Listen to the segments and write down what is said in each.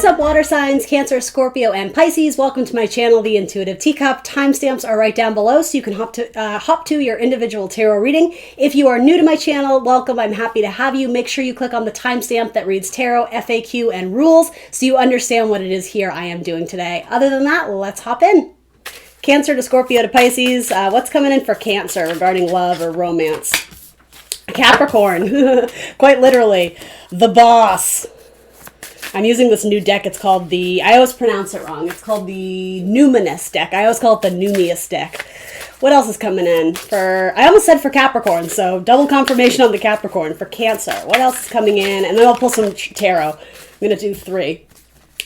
What's up, water signs, Cancer, Scorpio, and Pisces? Welcome to my channel, The Intuitive Teacup. Timestamps are right down below, so you can hop to your individual tarot reading. If you are new to my channel, welcome. I'm happy to have you. Make sure you click on the timestamp that reads tarot, FAQ, and rules, so you understand what it is here I am doing today. Other than that, let's hop in. Cancer to Scorpio to Pisces. What's coming in for Cancer regarding love or romance? Capricorn, quite literally, the boss. I'm using this new deck. It's called I always pronounce it wrong. It's called the Numinous deck. I always call it the Numius deck. What else is coming in I almost said for Capricorn, so double confirmation on the Capricorn. For Cancer, what else is coming in? And then I'll pull some tarot. I'm going to do 3.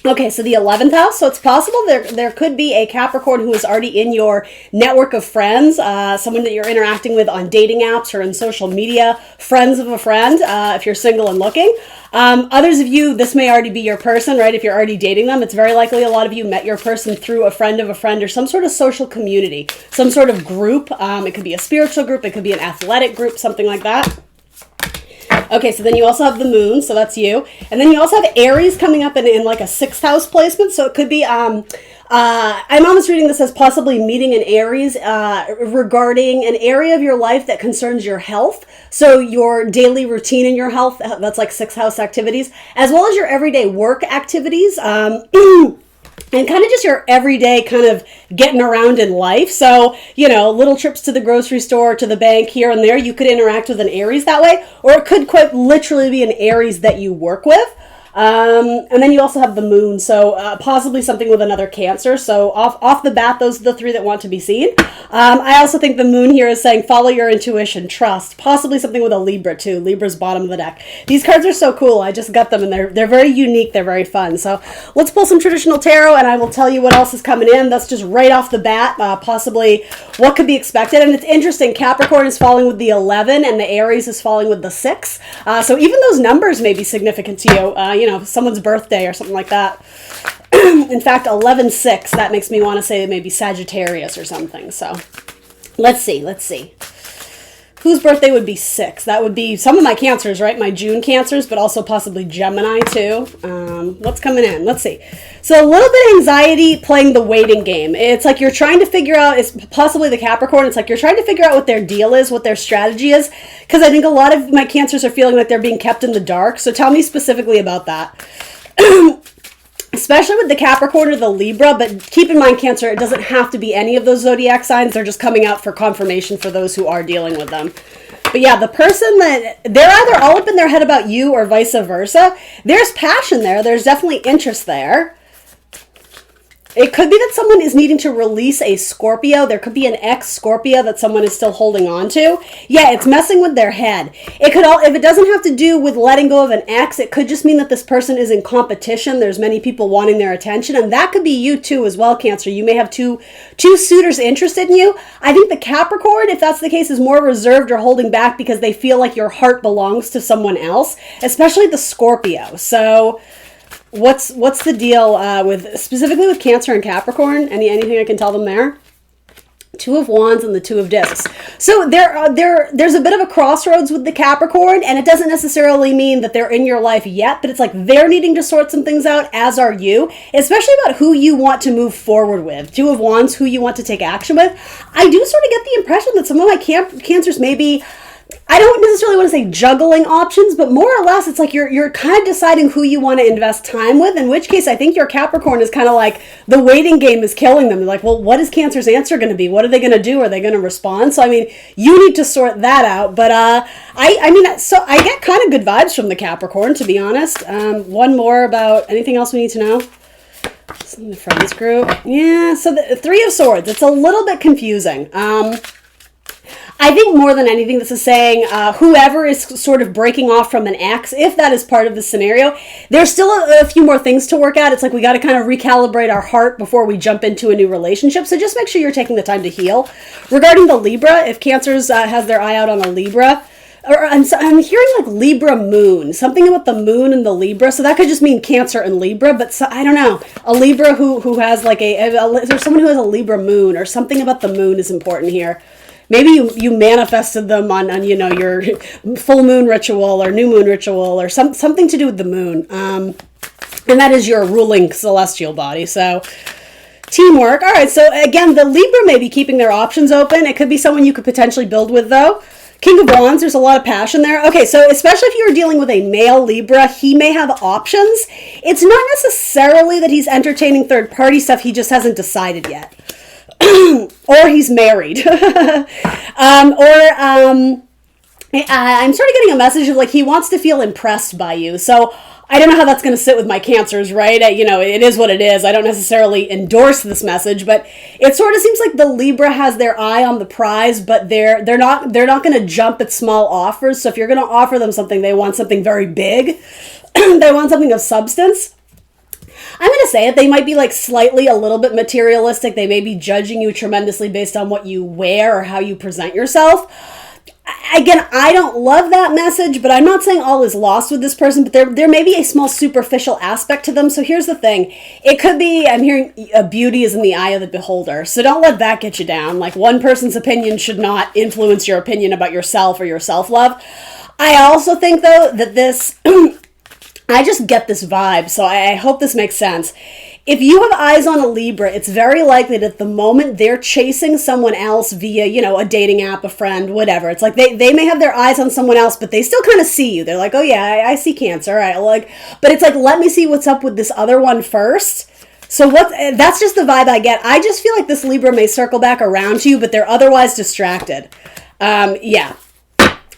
Okay, so the 11th house. So it's possible there could be a Capricorn who is already in your network of friends, someone that you're interacting with on dating apps or in social media, friends of a friend, if you're single and looking. Others of you, this may already be your person, right? If you're already dating them, it's very likely a lot of you met your person through a friend of a friend or some sort of social community, some sort of group. It could be a spiritual group, it could be an athletic group, something like that. Okay, so then you also have the moon, so that's you. And then you also have Aries coming up in like a 6th house placement. So it could be, I'm almost reading this as possibly meeting an Aries regarding an area of your life that concerns your health. So your daily routine in your health, that's like 6th house activities, as well as your everyday work activities. And kind of just your everyday kind of getting around in life. So, you know, little trips to the grocery store, to the bank, here and there. You could interact with an Aries that way. Or it could quite literally be an Aries that you work with. And then you also have the moon, so possibly something with another Cancer. So off the bat, those are the 3 that want to be seen. I also think the moon here is saying follow your intuition, trust, possibly something with a Libra too. Libra's bottom of the deck. These cards are so cool. I just got them and they're very unique. They're very fun. So let's pull some traditional tarot and I will tell you what else is coming in. That's just right off the bat, possibly what could be expected. And it's interesting. Capricorn is falling with the 11 and the Aries is falling with the 6. So even those numbers may be significant to you. You know, someone's birthday or something like that. In fact, 11/6, that makes me want to say maybe Sagittarius or something. So let's see. Whose birthday would be 6? That would be some of my Cancers, right? My June Cancers, but also possibly Gemini too. What's coming in? Let's see. So a little bit of anxiety playing the waiting game. It's like you're trying to figure out, it's possibly the Capricorn, it's like you're trying to figure out what their deal is, what their strategy is, because I think a lot of my Cancers are feeling like they're being kept in the dark. So tell me specifically about that. Especially with the Capricorn or the Libra, but keep in mind, Cancer, it doesn't have to be any of those zodiac signs. They're just coming out for confirmation for those who are dealing with them. But yeah, the person that they're either all up in their head about you or vice versa. There's passion there. There's definitely interest there. It could be that someone is needing to release a Scorpio. There could be an ex-Scorpio that someone is still holding on to. Yeah, it's messing with their head. It could if it doesn't have to do with letting go of an ex, it could just mean that this person is in competition. There's many people wanting their attention, and that could be you too as well, Cancer. You may have two suitors interested in you. I think the Capricorn, if that's the case, is more reserved or holding back because they feel like your heart belongs to someone else, especially the Scorpio. So what's the deal specifically with Cancer and Capricorn? Anything I can tell them there? 2 of Wands and the 2 of Discs. So there's a bit of a crossroads with the Capricorn, and it doesn't necessarily mean that they're in your life yet, but it's like they're needing to sort some things out, as are you, especially about who you want to move forward with. 2 of Wands, who you want to take action with. I do sort of get the impression that some of my Cancers may be, I don't necessarily want to say juggling options, but more or less it's like you're kind of deciding who you want to invest time with, in which case I think your Capricorn is kind of like the waiting game is killing them. They're like, well, what is Cancer's answer going to be? What are they going to do? Are they going to respond? So, I mean, you need to sort that out. But I mean, so I get kind of good vibes from the Capricorn, to be honest. One more about anything else we need to know? Just in the friends group. Yeah, so the 3 of Swords, it's a little bit confusing. I think more than anything, this is saying whoever is sort of breaking off from an ex, if that is part of the scenario, there's still a few more things to work out. It's like we got to kind of recalibrate our heart before we jump into a new relationship. So just make sure you're taking the time to heal. Regarding the Libra, if Cancer's has their eye out on a Libra, I'm hearing like Libra moon, something about the moon and the Libra. So that could just mean Cancer and Libra, but so, I don't know. A Libra who has like there's someone who has a Libra moon, or something about the moon is important here. Maybe you manifested them on you know, your full moon ritual or new moon ritual or something to do with the moon. And that is your ruling celestial body. So teamwork. All right. So again, the Libra may be keeping their options open. It could be someone you could potentially build with, though. King of Wands, there's a lot of passion there. Okay, so especially if you were dealing with a male Libra, he may have options. It's not necessarily that he's entertaining third-party stuff. He just hasn't decided yet. Or he's married. I'm sort of getting a message of like he wants to feel impressed by you. So I don't know how that's going to sit with my Cancers, right? It is what it is. I don't necessarily endorse this message, but it sort of seems like the Libra has their eye on the prize, but they're not going to jump at small offers. So if you're going to offer them something, they want something very big. They want something of substance. I'm going to say it. They might be like slightly a little bit materialistic. They may be judging you tremendously based on what you wear or how you present yourself. Again, I don't love that message, but I'm not saying all is lost with this person, but there may be a small superficial aspect to them. So here's the thing. It could be, I'm hearing beauty is in the eye of the beholder. So don't let that get you down. Like one person's opinion should not influence your opinion about yourself or your self-love. I also think, though, that this, I just get this vibe. So I hope this makes sense. If you have eyes on a Libra, it's very likely that the moment they're chasing someone else via, a dating app, a friend, whatever, it's like they may have their eyes on someone else, but they still kind of see you. They're like, oh yeah, I see Cancer. But it's like, let me see what's up with this other one first. So that's just the vibe I get. I just feel like this Libra may circle back around to you, but they're otherwise distracted. Yeah.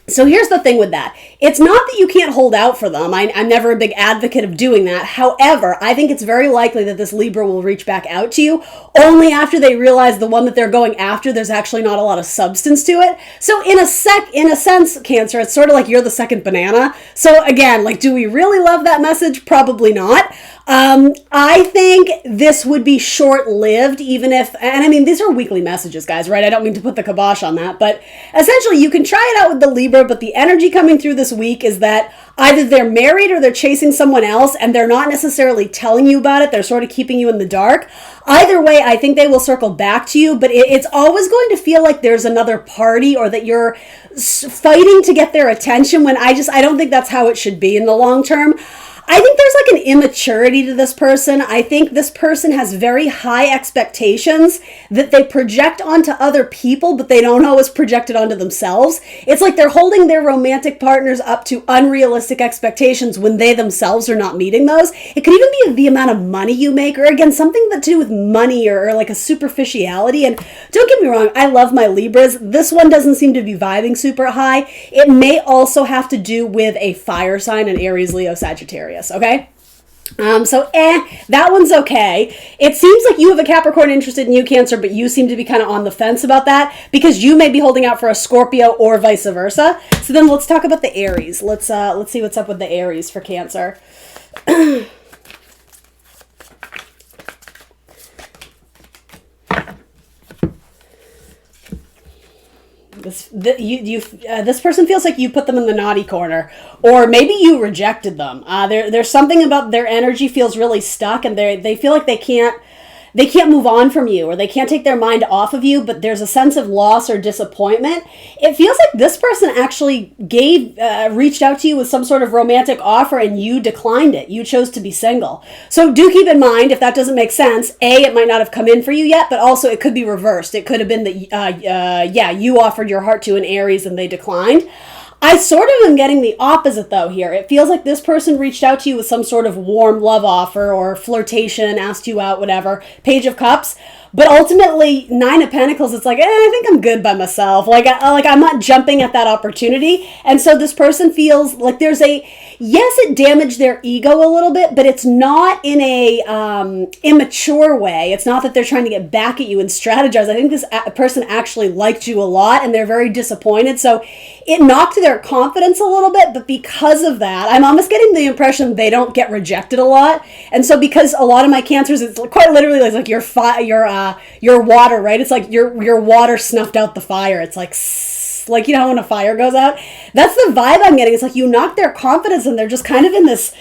So here's the thing with that. It's not that you can't hold out for them. I'm never a big advocate of doing that. However, I think it's very likely that this Libra will reach back out to you only after they realize the one that they're going after, there's actually not a lot of substance to it. So in a sense, Cancer, it's sort of like you're the second banana. So again, like, do we really love that message? Probably not. I think this would be short-lived, even if, and I mean, these are weekly messages, guys, right? I don't mean to put the kibosh on that, but essentially you can try it out with the Libra, but the energy coming through this week is that either they're married or they're chasing someone else, and they're not necessarily telling you about it. They're sort of keeping you in the dark. Either way, I think they will circle back to you, but it's always going to feel like there's another party or that you're fighting to get their attention when I don't think that's how it should be in the long term. I think there's like an immaturity to this person. I think this person has very high expectations that they project onto other people, but they don't always project it onto themselves. It's like they're holding their romantic partners up to unrealistic expectations when they themselves are not meeting those. It could even be the amount of money you make, or again, something to do with money or like a superficiality. And don't get me wrong, I love my Libras. This one doesn't seem to be vibing super high. It may also have to do with a fire sign, an Aries, Leo, Sagittarius. Okay? That one's okay. It seems like you have a Capricorn interested in you, Cancer, but you seem to be kind of on the fence about that because you may be holding out for a Scorpio or vice versa. So then let's talk about the Aries. Let's see what's up with the Aries for Cancer. This person feels like you put them in the naughty corner, or maybe you rejected them. There's something about their energy feels really stuck, and they feel like they can't move on from you, or they can't take their mind off of you, but there's a sense of loss or disappointment. It feels like this person actually reached out to you with some sort of romantic offer and you declined it. You chose to be single. So do keep in mind, if that doesn't make sense, it might not have come in for you yet, but also it could be reversed. It could have been that, you offered your heart to an Aries and they declined. I sort of am getting the opposite, though, here. It feels like this person reached out to you with some sort of warm love offer or flirtation, asked you out, whatever, Page of Cups. But ultimately, Nine of Pentacles, it's like, I think I'm good by myself. I'm not jumping at that opportunity. And so this person feels like there's yes, it damaged their ego a little bit, but it's not in a immature way. It's not that they're trying to get back at you and strategize. I think this person actually liked you a lot and they're very disappointed. So it knocked their confidence a little bit, but because of that, I'm almost getting the impression they don't get rejected a lot. And so because a lot of my Cancers, it's quite literally like your water, right? It's like your water snuffed out the fire. It's like when a fire goes out. That's the vibe I'm getting. It's like you knock their confidence and they're just kind of in this,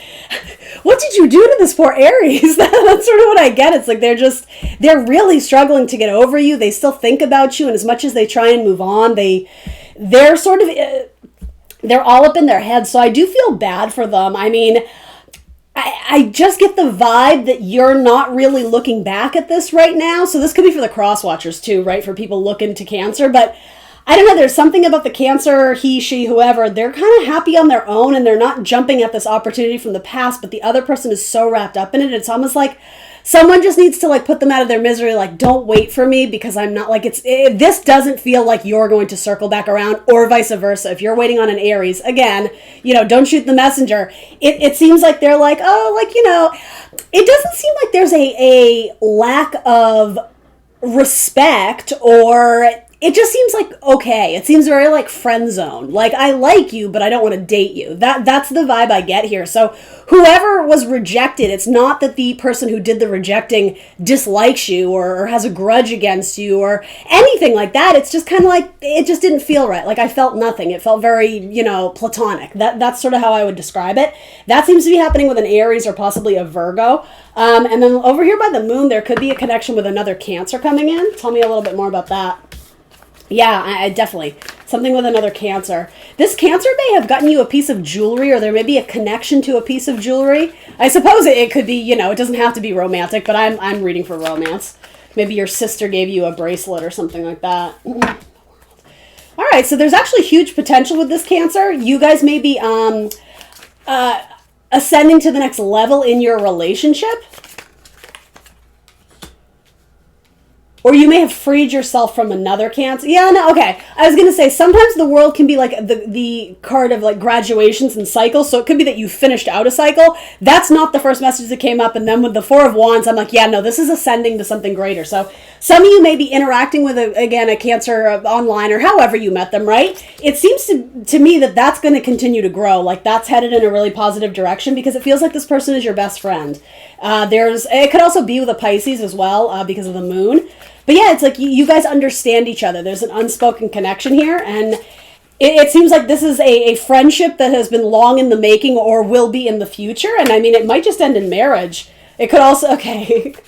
what did you do to this poor Aries? That's sort of what I get. It's like they're really struggling to get over you. They still think about you, and as much as they try and move on, they're sort of, they're all up in their heads. So I do feel bad for them. I mean, I just get the vibe that you're not really looking back at this right now. So this could be for the cross watchers too, right? For people looking to Cancer. But I don't know, there's something about the Cancer, he, she, whoever, they're kind of happy on their own and they're not jumping at this opportunity from the past, but the other person is so wrapped up in it. It's almost like someone just needs to like put them out of their misery, like, don't wait for me because I'm not like, this doesn't feel like you're going to circle back around, or vice versa. If you're waiting on an Aries, again, don't shoot the messenger. It seems like they're like, oh, like, it doesn't seem like there's a lack of respect, or it just seems like okay. It seems very like friend zone. Like, I like you, but I don't want to date you. That's the vibe I get here. So whoever was rejected, it's not that the person who did the rejecting dislikes you or has a grudge against you or anything like that. It's just kind of like, it just didn't feel right. Like, I felt nothing. It felt very, platonic. That's sort of how I would describe it. That seems to be happening with an Aries or possibly a Virgo. And then over here by the moon, there could be a connection with another Cancer coming in. Tell me a little bit more about that. Yeah, I definitely. Something with another Cancer. This Cancer may have gotten you a piece of jewelry, or there may be a connection to a piece of jewelry. I suppose it could be, it doesn't have to be romantic, but I'm reading for romance. Maybe your sister gave you a bracelet or something like that. All right, so there's actually huge potential with this Cancer. You guys may be ascending to the next level in your relationship. Or you may have freed yourself from another Cancer. Yeah, no, okay. I was going to say, sometimes the world can be like the card of like graduations and cycles. So it could be that you finished out a cycle. That's not the first message that came up. And then with the Four of Wands, I'm like, yeah, no, this is ascending to something greater. So some of you may be interacting with, a Cancer online or however you met them, right? It seems to me that that's going to continue to grow. Like, that's headed in a really positive direction because it feels like this person is your best friend. It could also be with a Pisces as well because of the moon. But yeah, it's like you guys understand each other. There's an unspoken connection here. And it seems like this is a friendship that has been long in the making or will be in the future. And I mean, it might just end in marriage. It could also, it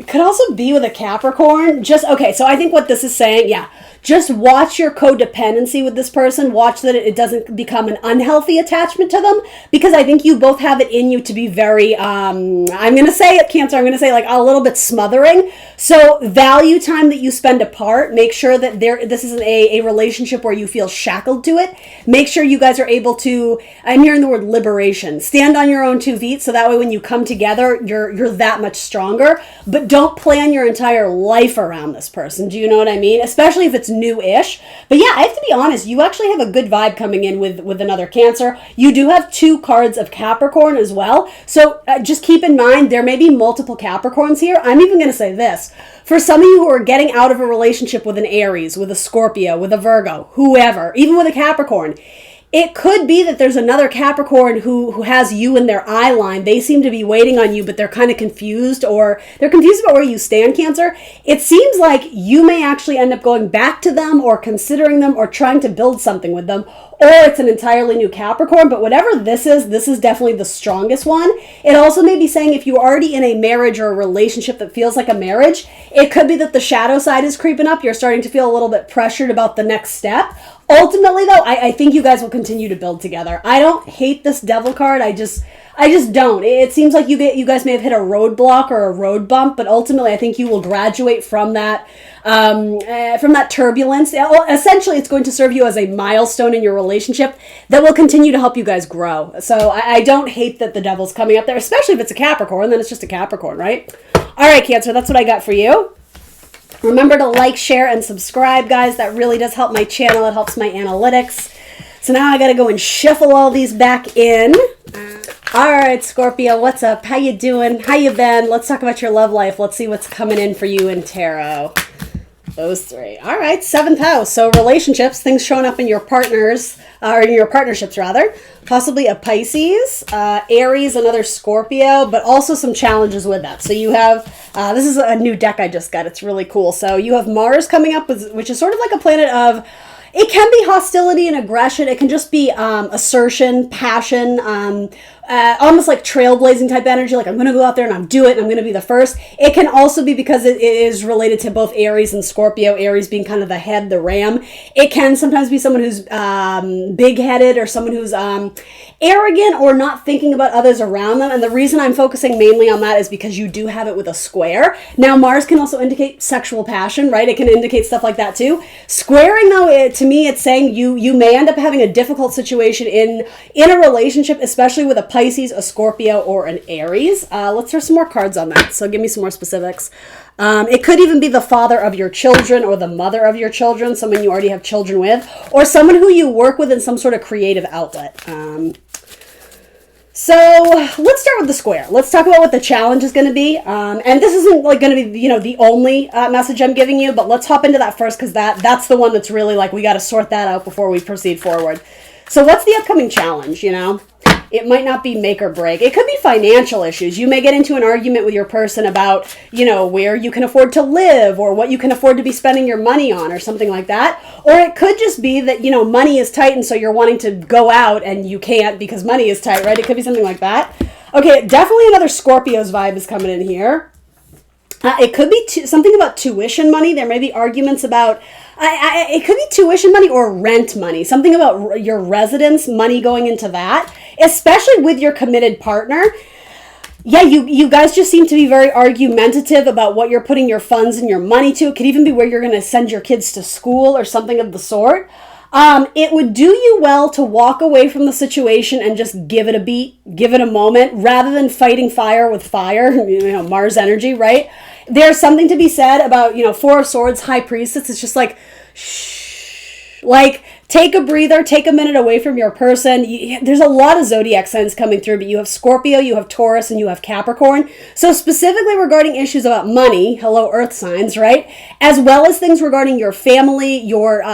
could also be with a Capricorn. So I think what this is saying, just watch your codependency with this person. Watch that it doesn't become an unhealthy attachment to them, because I think you both have it in you to be very, I'm going to say it, Cancer, I'm going to say like a little bit smothering. So value time that you spend apart. Make sure that this isn't a relationship where you feel shackled to it. Make sure you guys are able to, I'm hearing the word liberation, stand on your own 2 feet. So that way when you come together, you're that much stronger. But don't plan your entire life around this person. Do you know what I mean? Especially if it's new-ish. But yeah, I have to be honest, you actually have a good vibe coming in with another Cancer. You do have 2 cards of Capricorn as well. So just keep in mind, there may be multiple Capricorns here. I'm even going to say this. For some of you who are getting out of a relationship with an Aries, with a Scorpio, with a Virgo, whoever, even with a Capricorn, it could be that there's another Capricorn who has you in their eye line. They seem to be waiting on you, but they're kind of confused, or they're confused about where you stand, Cancer. It seems like you may actually end up going back to them or considering them or trying to build something with them, or it's an entirely new Capricorn. But whatever this is definitely the strongest one. It also may be saying if you're already in a marriage or a relationship that feels like a marriage, it could be that the shadow side is creeping up. You're starting to feel a little bit pressured about the next step. Ultimately, though, I think you guys will continue to build together. I don't hate this Devil card. I just don't. It seems like you guys may have hit a roadblock or a road bump, but ultimately, I think you will graduate from that turbulence. Essentially, it's going to serve you as a milestone in your relationship that will continue to help you guys grow. So I don't hate that the Devil's coming up there, especially if it's a Capricorn. Then it's just a Capricorn, right? All right, Cancer, that's what I got for you. Remember to like, share, and subscribe, guys. That really does help my channel. It helps my analytics. So now I got to go and shuffle all these back in. All right, Scorpio, what's up? How you doing? How you been? Let's talk about your love life. Let's see what's coming in for you in tarot. Those 3. All right, 7th house. So relationships, things showing up in your partners, or in your partnerships rather. Possibly a Pisces, Aries, another Scorpio, but also some challenges with that. So you have, this is a new deck I just got. It's really cool. So you have Mars coming up, which is sort of like a planet of, it can be hostility and aggression. It can just be assertion, passion, almost like trailblazing type energy, like I'm going to go out there and I'm do it and I'm going to be the first. It can also be because it is related to both Aries and Scorpio, Aries being kind of the head, the ram. It can sometimes be someone who's big-headed or someone who's arrogant or not thinking about others around them. And the reason I'm focusing mainly on that is because you do have it with a square. Now, Mars can also indicate sexual passion, right? It can indicate stuff like that too. Squaring, though, to me, it's saying you may end up having a difficult situation in a relationship, especially with a Pisces, a Scorpio, or an Aries. Let's throw some more cards on that. So give me some more specifics. It could even be the father of your children or the mother of your children, someone you already have children with, or someone who you work with in some sort of creative outlet. So let's start with the square. Let's talk about what the challenge is going to be. And this isn't like going to be, the only message I'm giving you, but let's hop into that first because that's the one that's really like we got to sort that out before we proceed forward. So what's the upcoming challenge, It might not be make or break. It could be financial issues. You may get into an argument with your person about, where you can afford to live or what you can afford to be spending your money on or something like that. Or it could just be that, money is tight and so you're wanting to go out and you can't because money is tight, right? It could be something like that. Okay, definitely another Scorpio's vibe is coming in here. It could be something about tuition money. There may be arguments about, it could be tuition money or rent money. Something about your residence money going into that, especially with your committed partner. Yeah, you guys just seem to be very argumentative about what you're putting your funds and your money to. It could even be where you're going to send your kids to school or something of the sort. It would do you well to walk away from the situation and just give it a beat, give it a moment, rather than fighting fire with fire, Mars energy, right? There's something to be said about, Four of Swords, High Priestess. It's just like, shh, like, take a breather, take a minute away from your person. There's a lot of zodiac signs coming through, but you have Scorpio, you have Taurus, and you have Capricorn. So specifically regarding issues about money, hello earth signs, right? As well as things regarding your family, your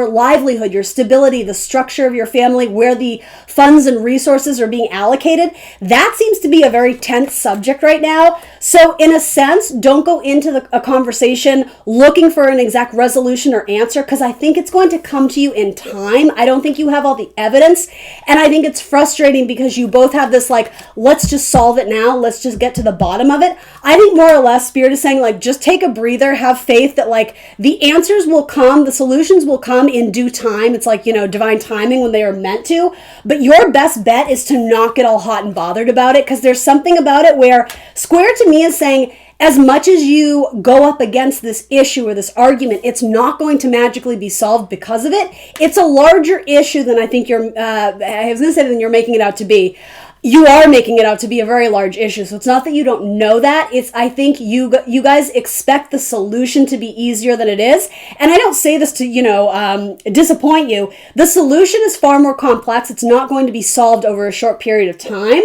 livelihood, your stability, the structure of your family, where the funds and resources are being allocated. That seems to be a very tense subject right now. So in a sense, don't go into a conversation looking for an exact resolution or answer, because I think it's going to come to you in time. I don't think you have all the evidence, and I think it's frustrating because you both have this like, let's just solve it now, let's just get to the bottom of it. I think more or less Spirit is saying like, just take a breather, have faith that like the answers will come, the solutions will come in due time. It's like, divine timing when they are meant to, but your best bet is to not get all hot and bothered about it, because there's something about it where Square to me is saying, as much as you go up against this issue or this argument, it's not going to magically be solved because of it. It's a larger issue than I think than you're making it out to be. You are making it out to be a very large issue. So it's not that you don't know that. I think you guys expect the solution to be easier than it is. And I don't say this to, disappoint you. The solution is far more complex. It's not going to be solved over a short period of time.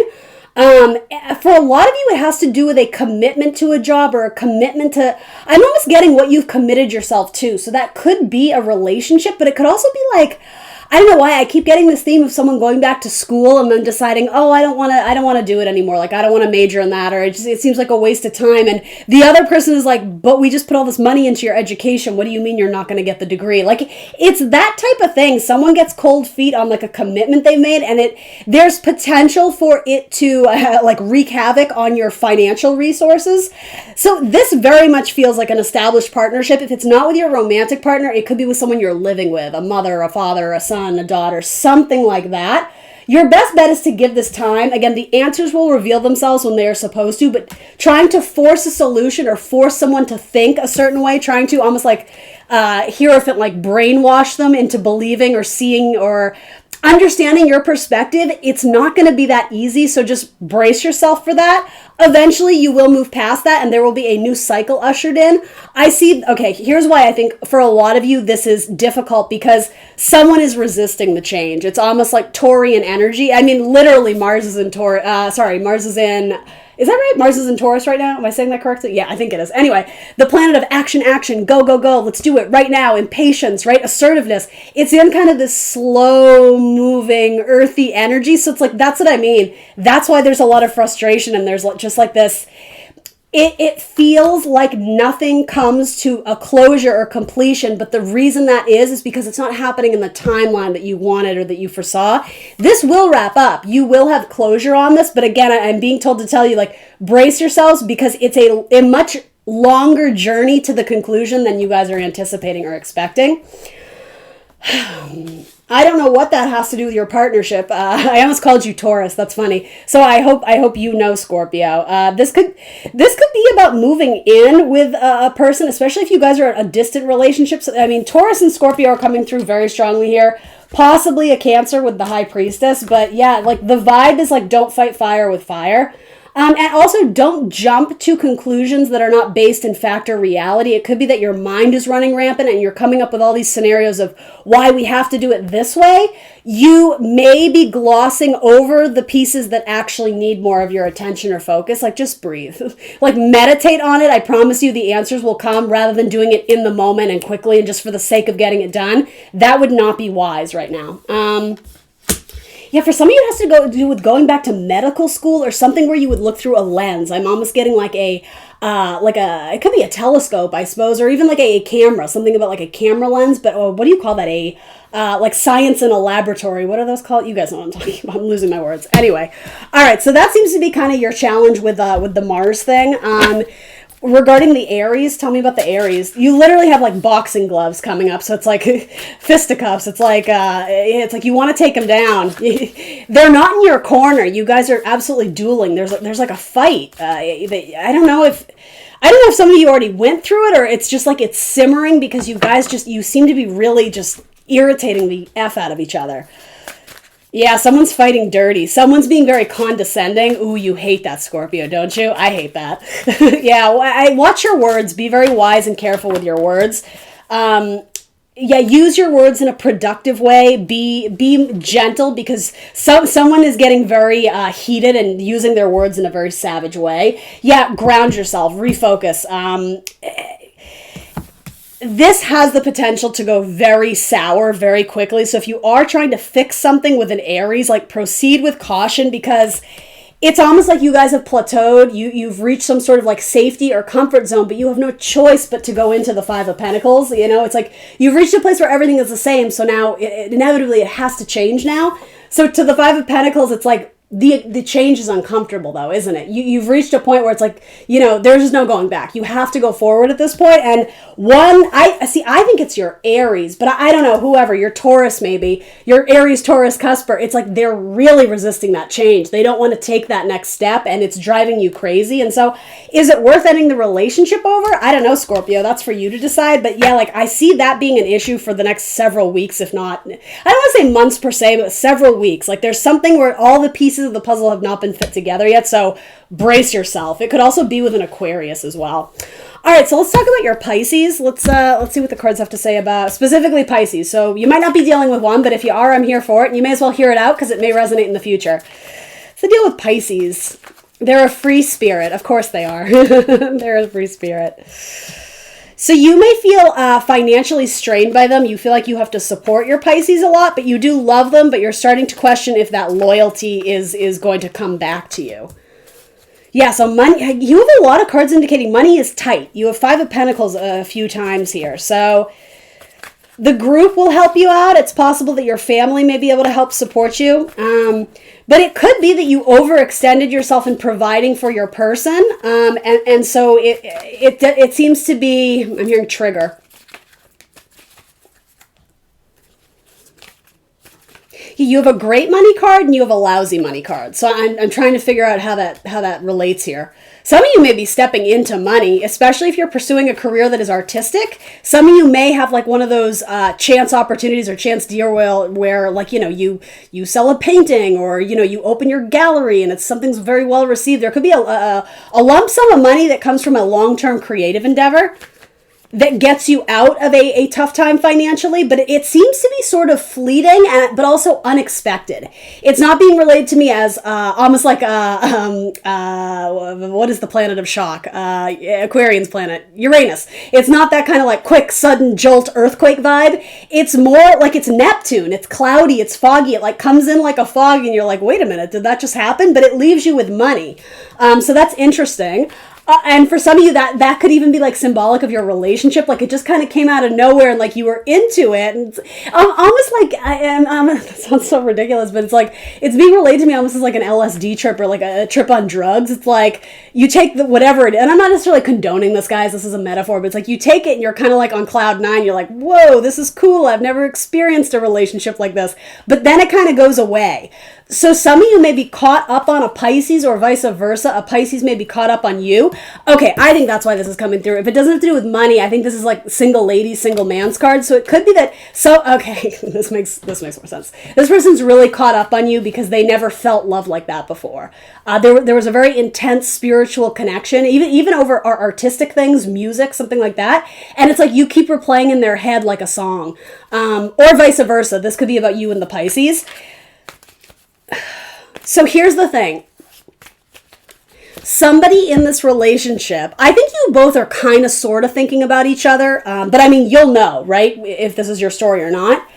For a lot of you, it has to do with a commitment to a job or a commitment to, I'm almost getting what you've committed yourself to. So that could be a relationship, but it could also be like, I don't know why I keep getting this theme of someone going back to school and then deciding, oh, I don't want to do it anymore. Like, I don't want to major in that, or it seems like a waste of time. And the other person is like, but we just put all this money into your education. What do you mean you're not going to get the degree? Like, it's that type of thing. Someone gets cold feet on like a commitment they made, and there's potential for it to like wreak havoc on your financial resources. So this very much feels like an established partnership. If it's not with your romantic partner, it could be with someone you're living with, a mother, a father, a son, a daughter, something like that. Your best bet is to give this time. Again, the answers will reveal themselves when they are supposed to, but trying to force a solution or force someone to think a certain way, trying to almost like like brainwash them into believing or seeing or understanding your perspective, it's not going to be that easy. So just brace yourself for that. Eventually you will move past that and there will be a new cycle ushered in. Here's why I think for a lot of you this is difficult, because someone is resisting the change. It's almost like Taurian energy. I mean, literally Mars is in is that right? Mars is in Taurus right now? Am I saying that correctly? Yeah, I think it is. Anyway, the planet of action, go, let's do it right now, impatience, right? Assertiveness. It's in kind of this slow moving, earthy energy. So it's like, that's what I mean. That's why there's a lot of frustration and there's just like this, it feels like nothing comes to a closure or completion, but the reason that is because it's not happening in the timeline that you wanted or that you foresaw. This will wrap up. You will have closure on this, but again, I'm being told to tell you, like, brace yourselves, because it's a much longer journey to the conclusion than you guys are anticipating or expecting. I don't know what that has to do with your partnership. I almost called you Taurus. That's funny. So I hope you know, Scorpio. This could be about moving in with a person, especially if you guys are in a distant relationship. I mean, Taurus and Scorpio are coming through very strongly here. Possibly a Cancer with the High Priestess, but yeah, like the vibe is like, don't fight fire with fire. And also, don't jump to conclusions that are not based in fact or reality. It could be that your mind is running rampant and you're coming up with all these scenarios of why we have to do it this way. You may be glossing over the pieces that actually need more of your attention or focus. Like, just breathe. Like, meditate on it. I promise you the answers will come, rather than doing it in the moment and quickly and just for the sake of getting it done. That would not be wise right now. Yeah, for some of you, it has to do with going back to medical school or something where you would look through a lens. I'm almost getting like it could be a telescope, I suppose, or even like a camera, something about like a camera lens. But what do you call that? Like science in a laboratory. What are those called? You guys know what I'm talking about. I'm losing my words. Anyway, all right. So that seems to be kind of your challenge with the Mars thing. Regarding the Aries, tell me about the Aries. You literally have like boxing gloves coming up, so it's like fisticuffs. It's like you want to take them down. They're not in your corner. You guys are absolutely dueling. There's like a fight. I don't know if some of you already went through it, or it's just like it's simmering because you guys you seem to be really just irritating the F out of each other. Yeah, someone's fighting dirty. Someone's being very condescending. Ooh, you hate that, Scorpio, don't you? I hate that. Yeah, watch your words. Be very wise and careful with your words. Yeah, use your words in a productive way. Be gentle, because someone is getting very heated and using their words in a very savage way. Yeah, ground yourself. Refocus. This has the potential to go very sour very quickly. So if you are trying to fix something with an Aries, like, proceed with caution, because it's almost like you guys have plateaued. You've reached some sort of like safety or comfort zone, but you have no choice but to go into the Five of Pentacles. You know, it's like you've reached a place where everything is the same. So now inevitably it has to change now. So to the Five of Pentacles, it's like, the change is uncomfortable, though, isn't it? You've reached a point where it's like, there's just no going back. You have to go forward at this point. And I think it's your Aries, but I don't know, whoever, your Taurus maybe, your Aries, Taurus, Cusper, it's like they're really resisting that change. They don't want to take that next step, and it's driving you crazy. And so is it worth ending the relationship over? I don't know, Scorpio. That's for you to decide. But yeah, like, I see that being an issue for the next several weeks, if not, I don't want to say months per se, but several weeks. Like, there's something where all the pieces of the puzzle have not been fit together yet, so brace yourself. It could also be with an Aquarius as well. All right, so let's talk about your Pisces. Let's see what the cards have to say about specifically Pisces. So you might not be dealing with one, but if you are, I'm here for it, and you may as well hear it out because it may resonate in the future. So deal with Pisces. They're a free spirit. Of course they are. They're a free spirit. So you may feel financially strained by them. You feel like you have to support your Pisces a lot, but you do love them, but you're starting to question if that loyalty is going to come back to you. Yeah, so money, you have a lot of cards indicating money is tight. You have Five of Pentacles a few times here. So the group will help you out. It's possible that your family may be able to help support you. But it could be that you overextended yourself in providing for your person. And so it seems to be, I'm hearing trigger. You have a great money card and you have a lousy money card. So I'm trying to figure out how that relates here. Some of you may be stepping into money, especially if you're pursuing a career that is artistic. Some of you may have like one of those chance opportunities or chance deal where like, you sell a painting, or, you open your gallery and it's something's very well received. There could be a lump sum of money that comes from a long-term creative endeavor that gets you out of a tough time financially, but it seems to be sort of fleeting, but also unexpected. It's not being relayed to me as almost like what is the planet of shock? Aquarian's planet, Uranus. It's not that kind of like quick, sudden jolt earthquake vibe. It's more like it's Neptune. It's cloudy, it's foggy. It like comes in like a fog and you're like, wait a minute, did that just happen? But it leaves you with money. So that's interesting. And for some of you, that could even be like symbolic of your relationship. Like it just kind of came out of nowhere and like you were into it. And almost like, it sounds so ridiculous, but it's like, it's being relayed to me almost as like an LSD trip or like a trip on drugs. It's like you take whatever it is, and I'm not necessarily condoning this, guys. This is a metaphor, but it's like you take it and you're kind of like on cloud nine. You're like, whoa, this is cool. I've never experienced a relationship like this. But then it kind of goes away. So some of you may be caught up on a Pisces or vice versa. A Pisces may be caught up on you. Okay, I think that's why this is coming through. If it doesn't have to do with money, I think this is like single ladies, single man's card. So it could be that, okay, this makes more sense. This person's really caught up on you because they never felt love like that before. There was a very intense spiritual connection, even over our artistic things, music, something like that. And it's like you keep replaying in their head like a song. Or vice versa. This could be about you and the Pisces. So here's the thing. Somebody in this relationship, I think you both are kind of sort of thinking about each other, but I mean, you'll know, right? If this is your story or not.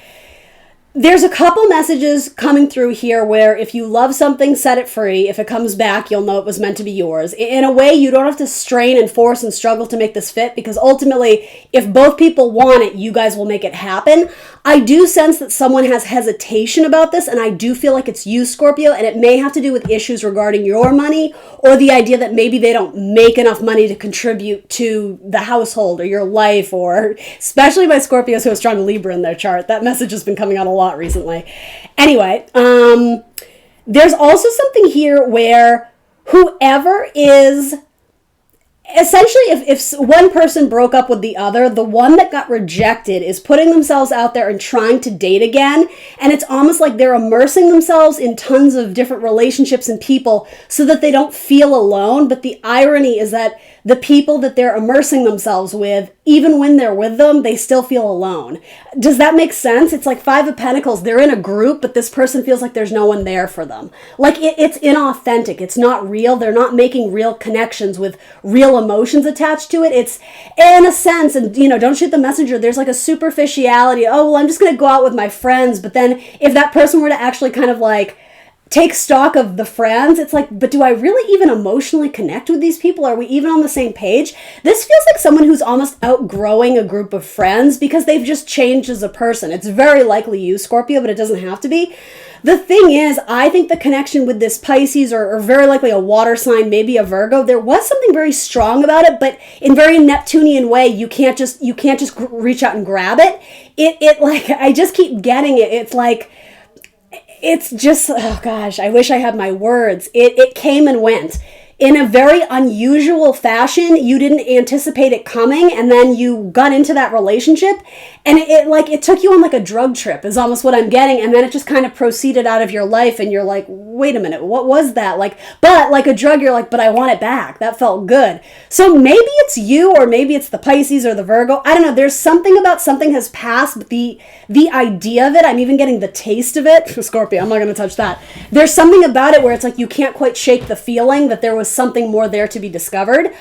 There's a couple messages coming through here where if you love something, set it free. If it comes back, you'll know it was meant to be yours. In a way, you don't have to strain and force and struggle to make this fit because ultimately, if both people want it, you guys will make it happen. I do sense that someone has hesitation about this, and I do feel like it's you, Scorpio, and it may have to do with issues regarding your money or the idea that maybe they don't make enough money to contribute to the household or your life, or especially by Scorpios who have strong Libra in their chart. That message has been coming out a lot recently. Anyway, there's also something here where whoever is essentially, if one person broke up with the other, the one that got rejected is putting themselves out there and trying to date again. And it's almost like they're immersing themselves in tons of different relationships and people so that they don't feel alone. But the irony is that the people that they're immersing themselves with, even when they're with them, they still feel alone. Does that make sense? It's like Five of Pentacles. They're in a group, but this person feels like there's no one there for them. Like it's inauthentic. It's not real. They're not making real connections with real emotions attached to it. It's in a sense, and don't shoot the messenger. There's like a superficiality. Oh, well, I'm just going to go out with my friends. But then if that person were to actually kind of like take stock of the friends, it's like, but do I really even emotionally connect with these people? Are we even on the same page? This feels like someone who's almost outgrowing a group of friends because they've just changed as a person. It's very likely you, Scorpio, but it doesn't have to be. The thing is, I think the connection with this Pisces or very likely a water sign, maybe a Virgo, there was something very strong about it, but in very Neptunian way, you can't just reach out and grab it. It like, I just keep getting it. It's like, it's just, oh gosh, I wish I had my words. It came and went. In a very unusual fashion. You didn't anticipate it coming, and then you got into that relationship, and it took you on like a drug trip is almost what I'm getting, and then it just kind of proceeded out of your life, and you're like, wait a minute, what was that? But like a drug, you're like, but I want it back. That felt good. So maybe it's you, or maybe it's the Pisces or the Virgo. I don't know. There's something about something has passed, but the idea of it, I'm even getting the taste of it. Scorpio, I'm not going to touch that. There's something about it where it's like you can't quite shake the feeling that there was something more there to be discovered.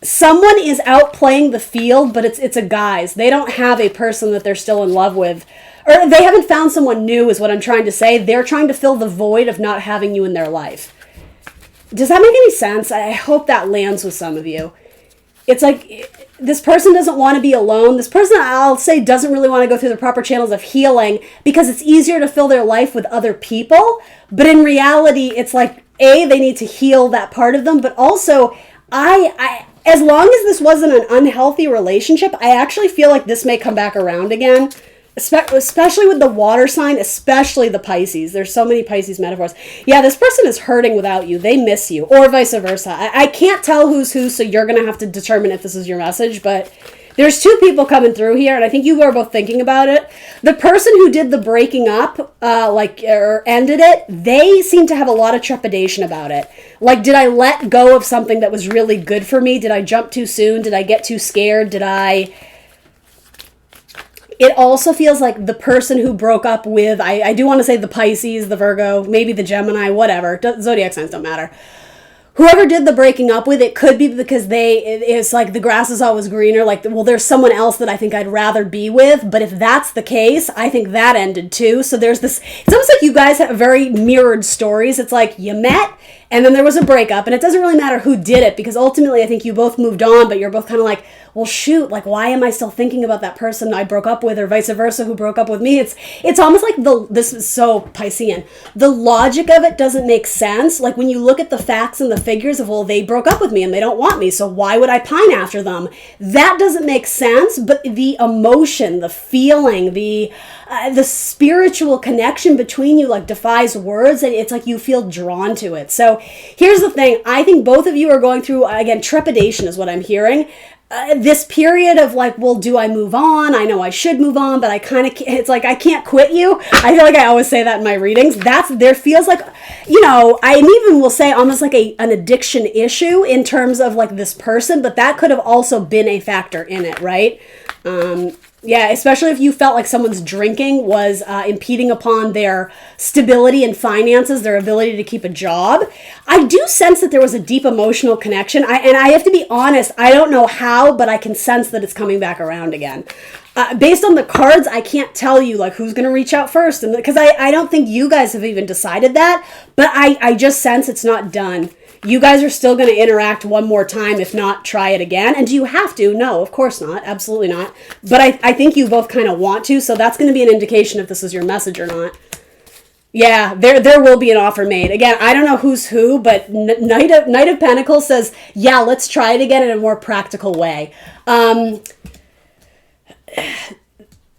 Someone is out playing the field, but it's a guys. They don't have a person that they're still in love with, or they haven't found someone new is what I'm trying to say. They're trying to fill the void of not having you in their life. Does that make any sense? I hope that lands with some of you. It's like this person doesn't want to be alone. This person, I'll say, doesn't really want to go through the proper channels of healing because it's easier to fill their life with other people. But in reality, it's like, A, they need to heal that part of them. But also, I as long as this wasn't an unhealthy relationship, I actually feel like this may come back around again. Especially with the water sign, especially the Pisces. There's so many Pisces metaphors. Yeah, this person is hurting without you. They miss you, or vice versa. I can't tell who's who, so you're going to have to determine if this is your message, but there's two people coming through here, and I think you are both thinking about it. The person who did the breaking up, or ended it, they seem to have a lot of trepidation about it. Like, did I let go of something that was really good for me? Did I jump too soon? Did I get too scared? It also feels like the person who broke up with, I do want to say the Pisces, the Virgo, maybe the Gemini, whatever. Zodiac signs don't matter. Whoever did the breaking up with, it could be because it's like the grass is always greener. Like, well, there's someone else that I think I'd rather be with. But if that's the case, I think that ended too. So there's this, it's almost like you guys have very mirrored stories. It's like you met and then there was a breakup, and it doesn't really matter who did it, because ultimately I think you both moved on, but you're both kind of like, well, shoot, like, why am I still thinking about that person I broke up with, or vice versa, who broke up with me? It's almost like this is so Piscean. The logic of it doesn't make sense. Like, when you look at the facts and the figures of, well, they broke up with me and they don't want me, so why would I pine after them? That doesn't make sense, but the emotion, the feeling, the spiritual connection between you, like, defies words, and it's like you feel drawn to it. So here's the thing. I think both of you are going through, again, trepidation is what I'm hearing. This period of like, well, do I move on? I know I should move on, but I kind of, it's like, I can't quit you. I feel like I always say that in my readings. There feels like, I even will say almost like an addiction issue in terms of like this person, but that could have also been a factor in it, right? Yeah, especially if you felt like someone's drinking was impeding upon their stability and finances, their ability to keep a job. I do sense that there was a deep emotional connection. And I have to be honest, I don't know how, but I can sense that it's coming back around again. Based on the cards, I can't tell you like who's going to reach out first, and because I don't think you guys have even decided that, but I just sense it's not done. You guys are still going to interact one more time, if not try it again. And do you have to? No, of course not. Absolutely not. But I think you both kind of want to, so that's going to be an indication if this is your message or not. Yeah, there will be an offer made. Again, I don't know who's who, but Knight of Pentacles says, yeah, let's try it again in a more practical way.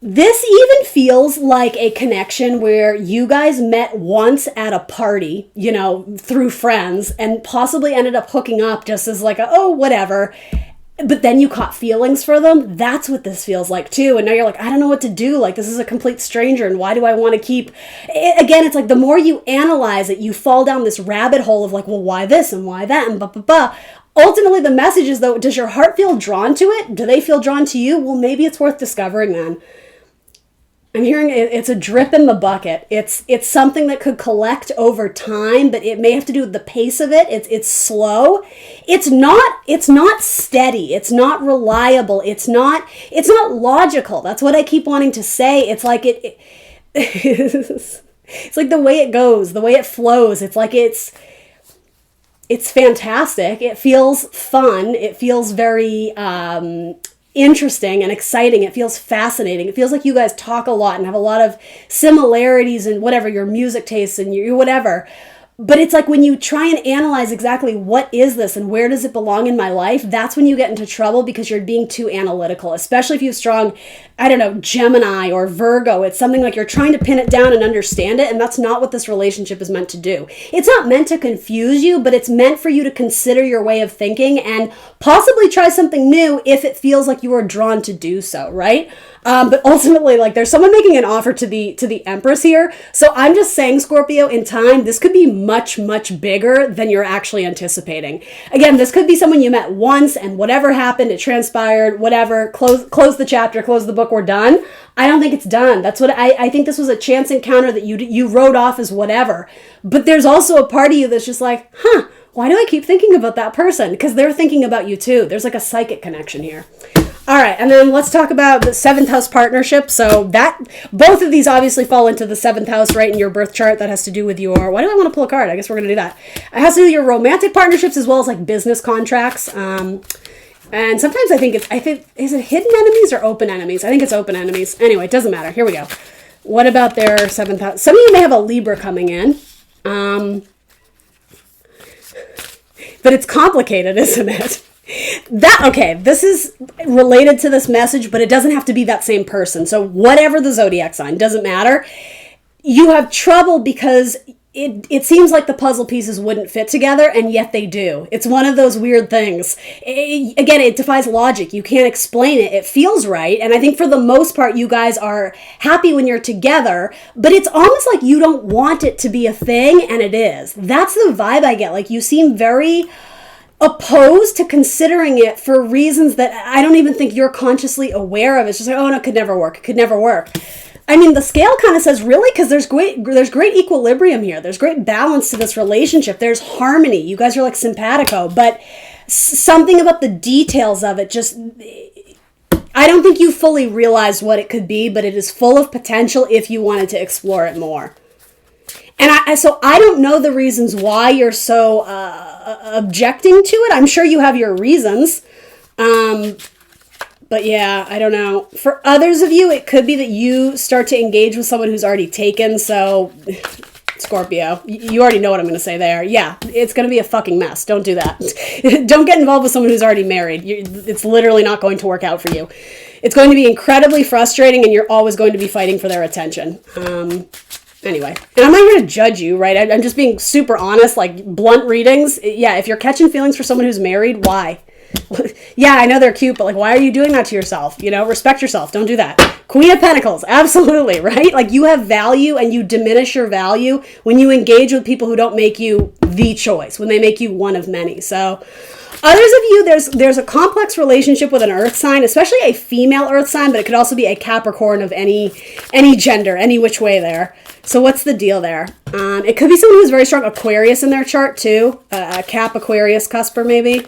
This even feels like a connection where you guys met once at a party, through friends, and possibly ended up hooking up just as like, whatever. But then you caught feelings for them. That's what this feels like too. And now you're like, I don't know what to do. Like, this is a complete stranger, and why do I want to keep it? Again, it's like the more you analyze it, you fall down this rabbit hole of like, well, why this and why that and blah, blah, blah. Ultimately, the message is, though, does your heart feel drawn to it? Do they feel drawn to you? Well, maybe it's worth discovering then. I'm hearing it's a drip in the bucket. It's something that could collect over time, but it may have to do with the pace of it. It's slow. It's not steady. It's not reliable. It's not logical. That's what I keep wanting to say. It's like it's like the way it goes, the way it flows. It's like it's fantastic. It feels fun. It feels very interesting and exciting. It feels fascinating. It feels like you guys talk a lot and have a lot of similarities in whatever your music tastes and your whatever. But it's like when you try and analyze exactly what is this and where does it belong in my life, that's when you get into trouble, because you're being too analytical, especially if you have strong, Gemini or Virgo. It's something like you're trying to pin it down and understand it, and that's not what this relationship is meant to do. It's not meant to confuse you, but it's meant for you to consider your way of thinking and possibly try something new if it feels like you are drawn to do so, right? But ultimately, like, there's someone making an offer to the Empress here. So I'm just saying, Scorpio, in time, this could be much, much bigger than you're actually anticipating. Again, this could be someone you met once, and whatever happened, it transpired, whatever, close the chapter, close the book, we're done. I don't think it's done. That's what I think this was a chance encounter that you wrote off as whatever. But there's also a part of you that's just like, why do I keep thinking about that person? Because they're thinking about you too. There's like a psychic connection here. All right, and then let's talk about the 7th house partnership. So both of these obviously fall into the 7th house, right, in your birth chart. That has to do with your, why do I want to pull a card? I guess we're going to do that. It has to do with your romantic partnerships as well as like business contracts. And sometimes I think, is it hidden enemies or open enemies? I think it's open enemies. Anyway, it doesn't matter. Here we go. What about their 7th house? Some of you may have a Libra coming in. But it's complicated, isn't it? This is related to this message, but it doesn't have to be that same person. So whatever the zodiac sign, doesn't matter. You have trouble because it seems like the puzzle pieces wouldn't fit together, and yet they do. It's one of those weird things. Again, it defies logic. You can't explain it. It feels right, and I think for the most part, you guys are happy when you're together, but it's almost like you don't want it to be a thing, and it is. That's the vibe I get. Like, you seem very opposed to considering it for reasons that I don't even think you're consciously aware of. It's just like, oh no, it could never work. It could never work. I mean, the scale kind of says, really? Because there's great equilibrium here. There's great balance to this relationship. There's harmony. You guys are like simpatico, but something about the details of it just, I don't think you fully realized what it could be, but it is full of potential if you wanted to explore it more. And so I don't know the reasons why you're so objecting to it. I'm sure you have your reasons. But yeah, I don't know. For others of you, it could be that you start to engage with someone who's already taken. So, Scorpio, you already know what I'm going to say there. Yeah, it's going to be a fucking mess. Don't do that. Don't get involved with someone who's already married. It's literally not going to work out for you. It's going to be incredibly frustrating, and you're always going to be fighting for their attention. Anyway, and I'm not here to judge you, right? I'm just being super honest, like blunt readings. Yeah, if you're catching feelings for someone who's married, why? Yeah, I know they're cute, but like, why are you doing that to yourself? You know, respect yourself. Don't do that. Queen of Pentacles, absolutely, right? Like, you have value, and you diminish your value when you engage with people who don't make you the choice, when they make you one of many. So, others of you, there's a complex relationship with an earth sign, especially a female earth sign, but it could also be a Capricorn of any gender, any which way there. So what's the deal there? It could be someone who's very strong Aquarius in their chart too, a Cap Aquarius cusper maybe.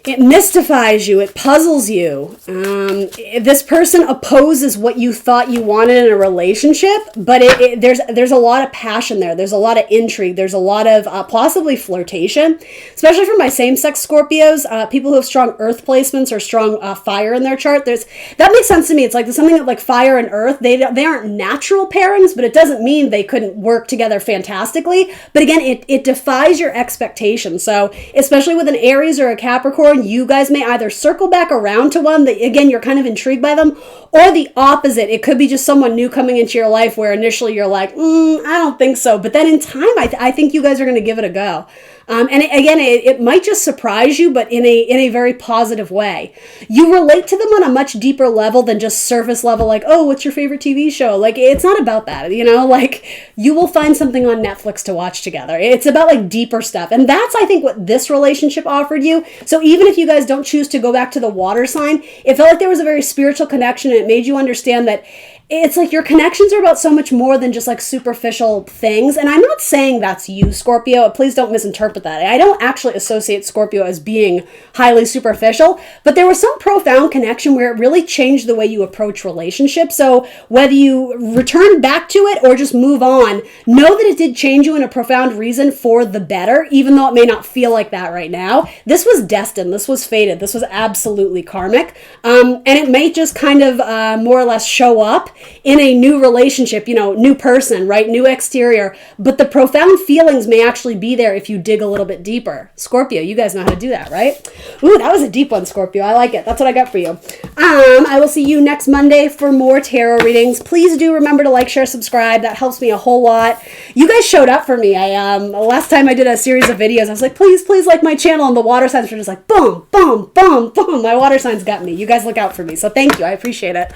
It mystifies you. It puzzles you. This person opposes what you thought you wanted in a relationship, but there's a lot of passion there. There's a lot of intrigue. There's a lot of possibly flirtation, especially for my same-sex Scorpios. People who have strong earth placements or strong fire in their chart. That makes sense to me. It's like there's something like fire and earth. They aren't natural pairings, but it doesn't mean they couldn't work together fantastically. But again, it defies your expectations. So especially with an Aries or a Capricorn, you guys may either circle back around to one that, again, you're kind of intrigued by them, or the opposite. It could be just someone new coming into your life where initially you're like, I don't think so. But then in time, I think you guys are going to give it a go. And it might just surprise you, but in a very positive way. You relate to them on a much deeper level than just surface level, like, oh, what's your favorite TV show? Like, it's not about that, you know? Like, you will find something on Netflix to watch together. It's about, like, deeper stuff. And that's, I think, what this relationship offered you. So even if you guys don't choose to go back to the water sign, it felt like there was a very spiritual connection, and it made you understand that it's like your connections are about so much more than just like superficial things. And I'm not saying that's you, Scorpio. Please don't misinterpret that. I don't actually associate Scorpio as being highly superficial, but there was some profound connection where it really changed the way you approach relationships. So whether you return back to it or just move on, know that it did change you in a profound reason for the better, even though it may not feel like that right now. This was destined. This was fated. This was absolutely karmic. And it may just kind of more or less show up in a new relationship, you know, new person, right? New exterior. But the profound feelings may actually be there if you dig a little bit deeper. Scorpio, you guys know how to do that, right? Ooh, that was a deep one, Scorpio. I like it. That's what I got for you. I will see you next Monday for more tarot readings. Please do remember to like, share, subscribe. That helps me a whole lot. You guys showed up for me. Last time I did a series of videos, I was like, please like my channel. And the water signs were just like, boom, boom, boom, boom. My water signs got me. You guys look out for me. So thank you. I appreciate it.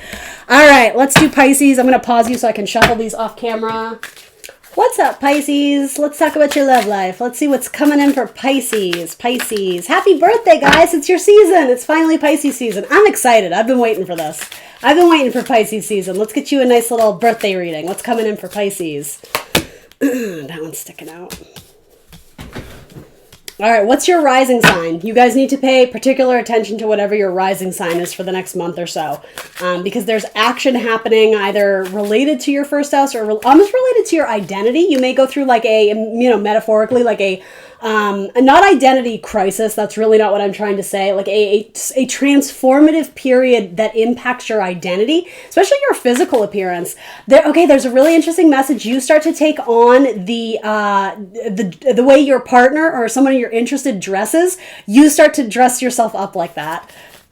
All right, let's do Pisces. I'm going to pause you so I can shuffle these off camera. What's up, Pisces? Let's talk about your love life. Let's see what's coming in for Pisces. Pisces. Happy birthday, guys. It's your season. It's finally Pisces season. I'm excited. I've been waiting for this. I've been waiting for Pisces season. Let's get you a nice little birthday reading. What's coming in for Pisces? That one's sticking out. All right, what's your rising sign? You guys need to pay particular attention to whatever your rising sign is for the next month or so, because there's action happening either related to your first house or almost related to your identity. You may go through like a, metaphorically, like a not identity crisis. That's really not what I'm trying to say. Like a transformative period that impacts your identity, especially your physical appearance. There's a really interesting message. You start to take on the way your partner or someone you're interested dresses. You start to dress yourself up like that.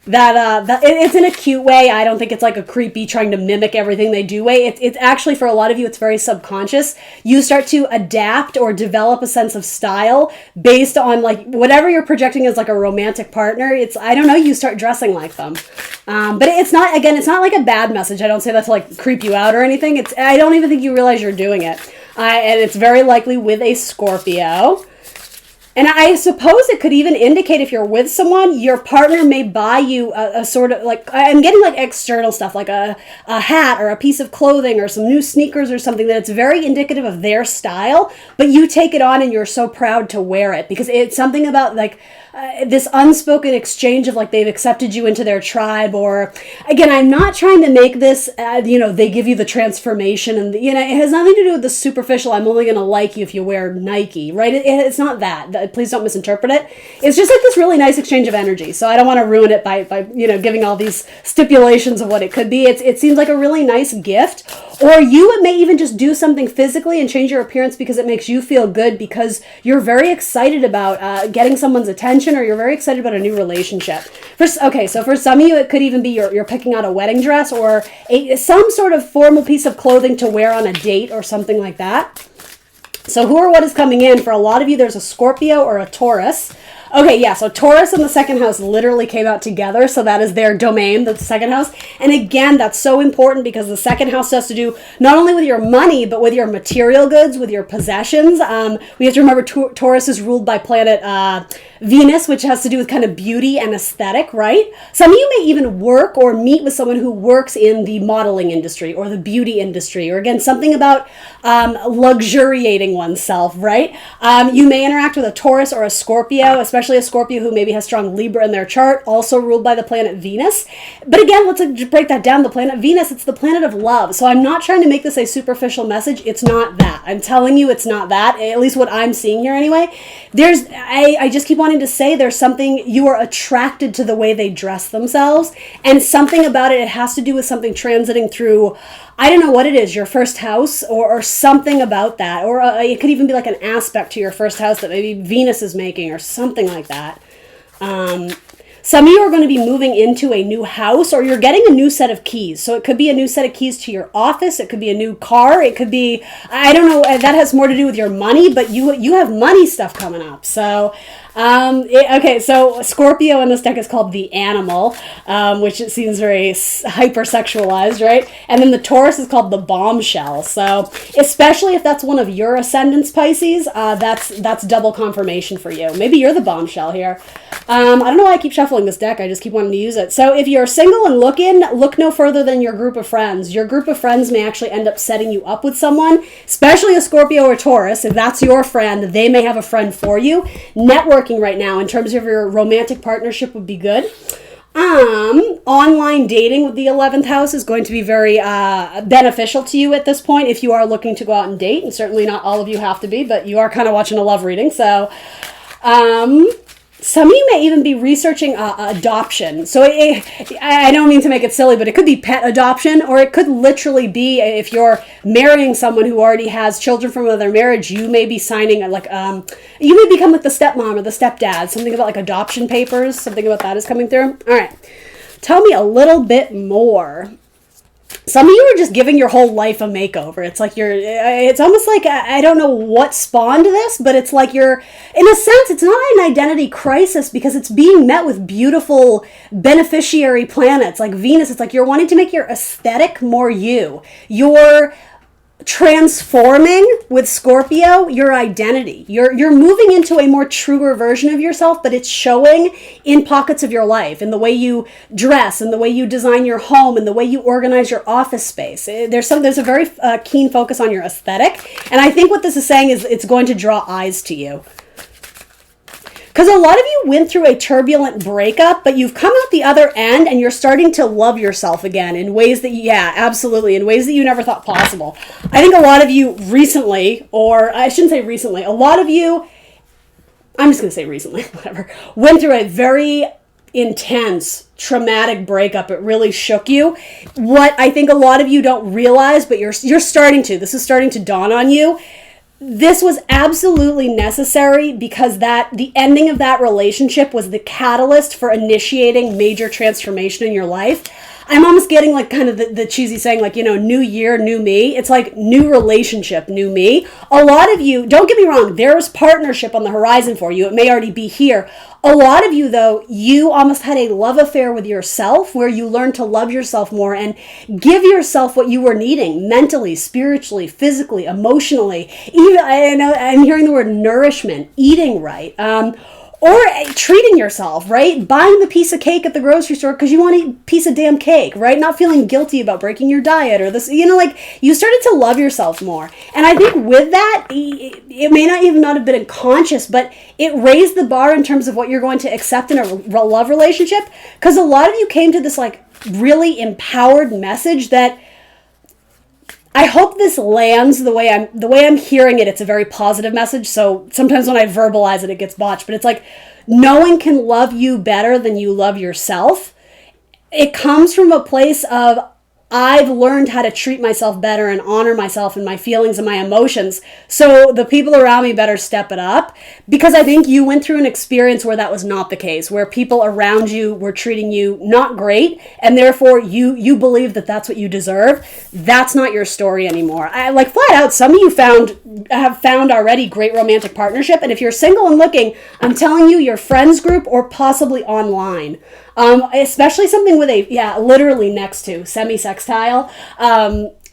It's in a cute way. I don't think it's like a creepy trying to mimic everything they do way. It's actually, for a lot of you, it's very subconscious. You start to adapt or develop a sense of style based on like whatever you're projecting as like a romantic partner. You start dressing like them. But it's not like a bad message. I don't say that to like creep you out or anything. I don't even think you realize you're doing it. And it's very likely with a Scorpio. And I suppose it could even indicate if you're with someone, your partner may buy you a sort of like, I'm getting like external stuff, like a hat or a piece of clothing or some new sneakers or something that's very indicative of their style, but you take it on and you're so proud to wear it because it's something about like, this unspoken exchange of like they've accepted you into their tribe, or again, I'm not trying to make this, they give you the transformation and, it has nothing to do with the superficial, I'm only going to like you if you wear Nike, right? It's not that. Please don't misinterpret it. It's just like this really nice exchange of energy. So I don't want to ruin it by giving all these stipulations of what it could be. It seems like a really nice gift, or you may even just do something physically and change your appearance because it makes you feel good because you're very excited about getting someone's attention, or you're very excited about a new relationship. So for some of you, it could even be you're picking out a wedding dress or some sort of formal piece of clothing to wear on a date or something like that. So who or what is coming in? For a lot of you, there's a Scorpio or a Taurus. Okay, yeah, so Taurus and the second house literally came out together, so that is their domain, the second house. And again, that's so important because the second house has to do not only with your money, but with your material goods, with your possessions. We have to remember Taurus is ruled by planet Venus, which has to do with kind of beauty and aesthetic, right? Some of you may even work or meet with someone who works in the modeling industry or the beauty industry, or again, something about luxuriating oneself, right? You may interact with a Taurus or a Scorpio, especially a Scorpio who maybe has strong Libra in their chart, also ruled by the planet Venus. But again, let's break that down. The planet Venus, it's the planet of love. So I'm not trying to make this a superficial message. It's not that. I'm telling you it's not that, at least what I'm seeing here anyway. I just keep wanting to say there's something, you are attracted to the way they dress themselves, and something about it has to do with something transiting through, I don't know what it is, your first house or something about that. Or it could even be like an aspect to your first house that maybe Venus is making or something like that. Some of you are going to be moving into a new house, or you're getting a new set of keys. So it could be a new set of keys to your office. It could be a new car. It could be, I don't know, that has more to do with your money, but you have money stuff coming up. So, so Scorpio in this deck is called the Animal, which it seems very hypersexualized, right? And then the Taurus is called the Bombshell. So especially if that's one of your ascendants, Pisces, that's double confirmation for you. Maybe you're the bombshell here. I don't know why I keep shuffling this deck. I just keep wanting to use it. So if you're single and look no further than your group of friends. Your group of friends may actually end up setting you up with someone, especially a Scorpio or Taurus. If that's your friend, they may have a friend for you. Networking right now in terms of your romantic partnership would be good. Online dating with the 11th house is going to be very beneficial to you at this point if you are looking to go out and date, and certainly not all of you have to be, but you are kind of watching a love reading. So some of you may even be researching adoption. So I don't mean to make it silly, but it could be pet adoption, or it could literally be if you're marrying someone who already has children from another marriage, you may be signing you may become like the stepmom or the stepdad. Something about like adoption papers, something about that is coming through. All right. Tell me a little bit more. Some of you are just giving your whole life a makeover. It's like it's almost like, I don't know what spawned this, but it's like you're, in a sense, it's not an identity crisis because it's being met with beautiful beneficiary planets like Venus. It's like you're wanting to make your aesthetic more you. You're transforming with Scorpio your identity. You're moving into a more truer version of yourself, but it's showing in pockets of your life, in the way you dress, in the way you design your home, in the way you organize your office space. There's a very keen focus on your aesthetic, and I think what this is saying is it's going to draw eyes to you. Because a lot of you went through a turbulent breakup, but you've come out the other end and you're starting to love yourself again in ways that, in ways that you never thought possible. I think a lot of you recently, or I shouldn't say recently, a lot of you, I'm just going to say recently, whatever, went through a very intense, traumatic breakup. It really shook you. What I think a lot of you don't realize, but you're starting to, this is starting to dawn on you. This was absolutely necessary because the ending of that relationship was the catalyst for initiating major transformation in your life. I'm almost getting like kind of the cheesy saying, like, new year, new me. It's like new relationship, new me. A lot of you, don't get me wrong, there's partnership on the horizon for you. It may already be here. A lot of you, though, you almost had a love affair with yourself where you learned to love yourself more and give yourself what you were needing mentally, spiritually, physically, emotionally. Even, I know I'm hearing the word nourishment, eating right. or treating yourself, right? Buying the piece of cake at the grocery store because you want to eat a piece of damn cake, right? Not feeling guilty about breaking your diet or this, like you started to love yourself more. And I think with that, it may not even not have been conscious, but it raised the bar in terms of what you're going to accept in a love relationship. Because a lot of you came to this like really empowered message that I hope this lands the way I'm hearing it. It's a very positive message. So sometimes when I verbalize it, it gets botched. But it's like, no one can love you better than you love yourself. It comes from a place of, I've learned how to treat myself better and honor myself and my feelings and my emotions. So the people around me better step it up, because I think you went through an experience where that was not the case, where people around you were treating you not great, and therefore you believe that that's what you deserve. That's not your story anymore. I like flat out, some of you have found already great romantic partnership, and if you're single and looking, I'm telling you, your friends group or possibly online. Especially something with literally next to semi-sextile.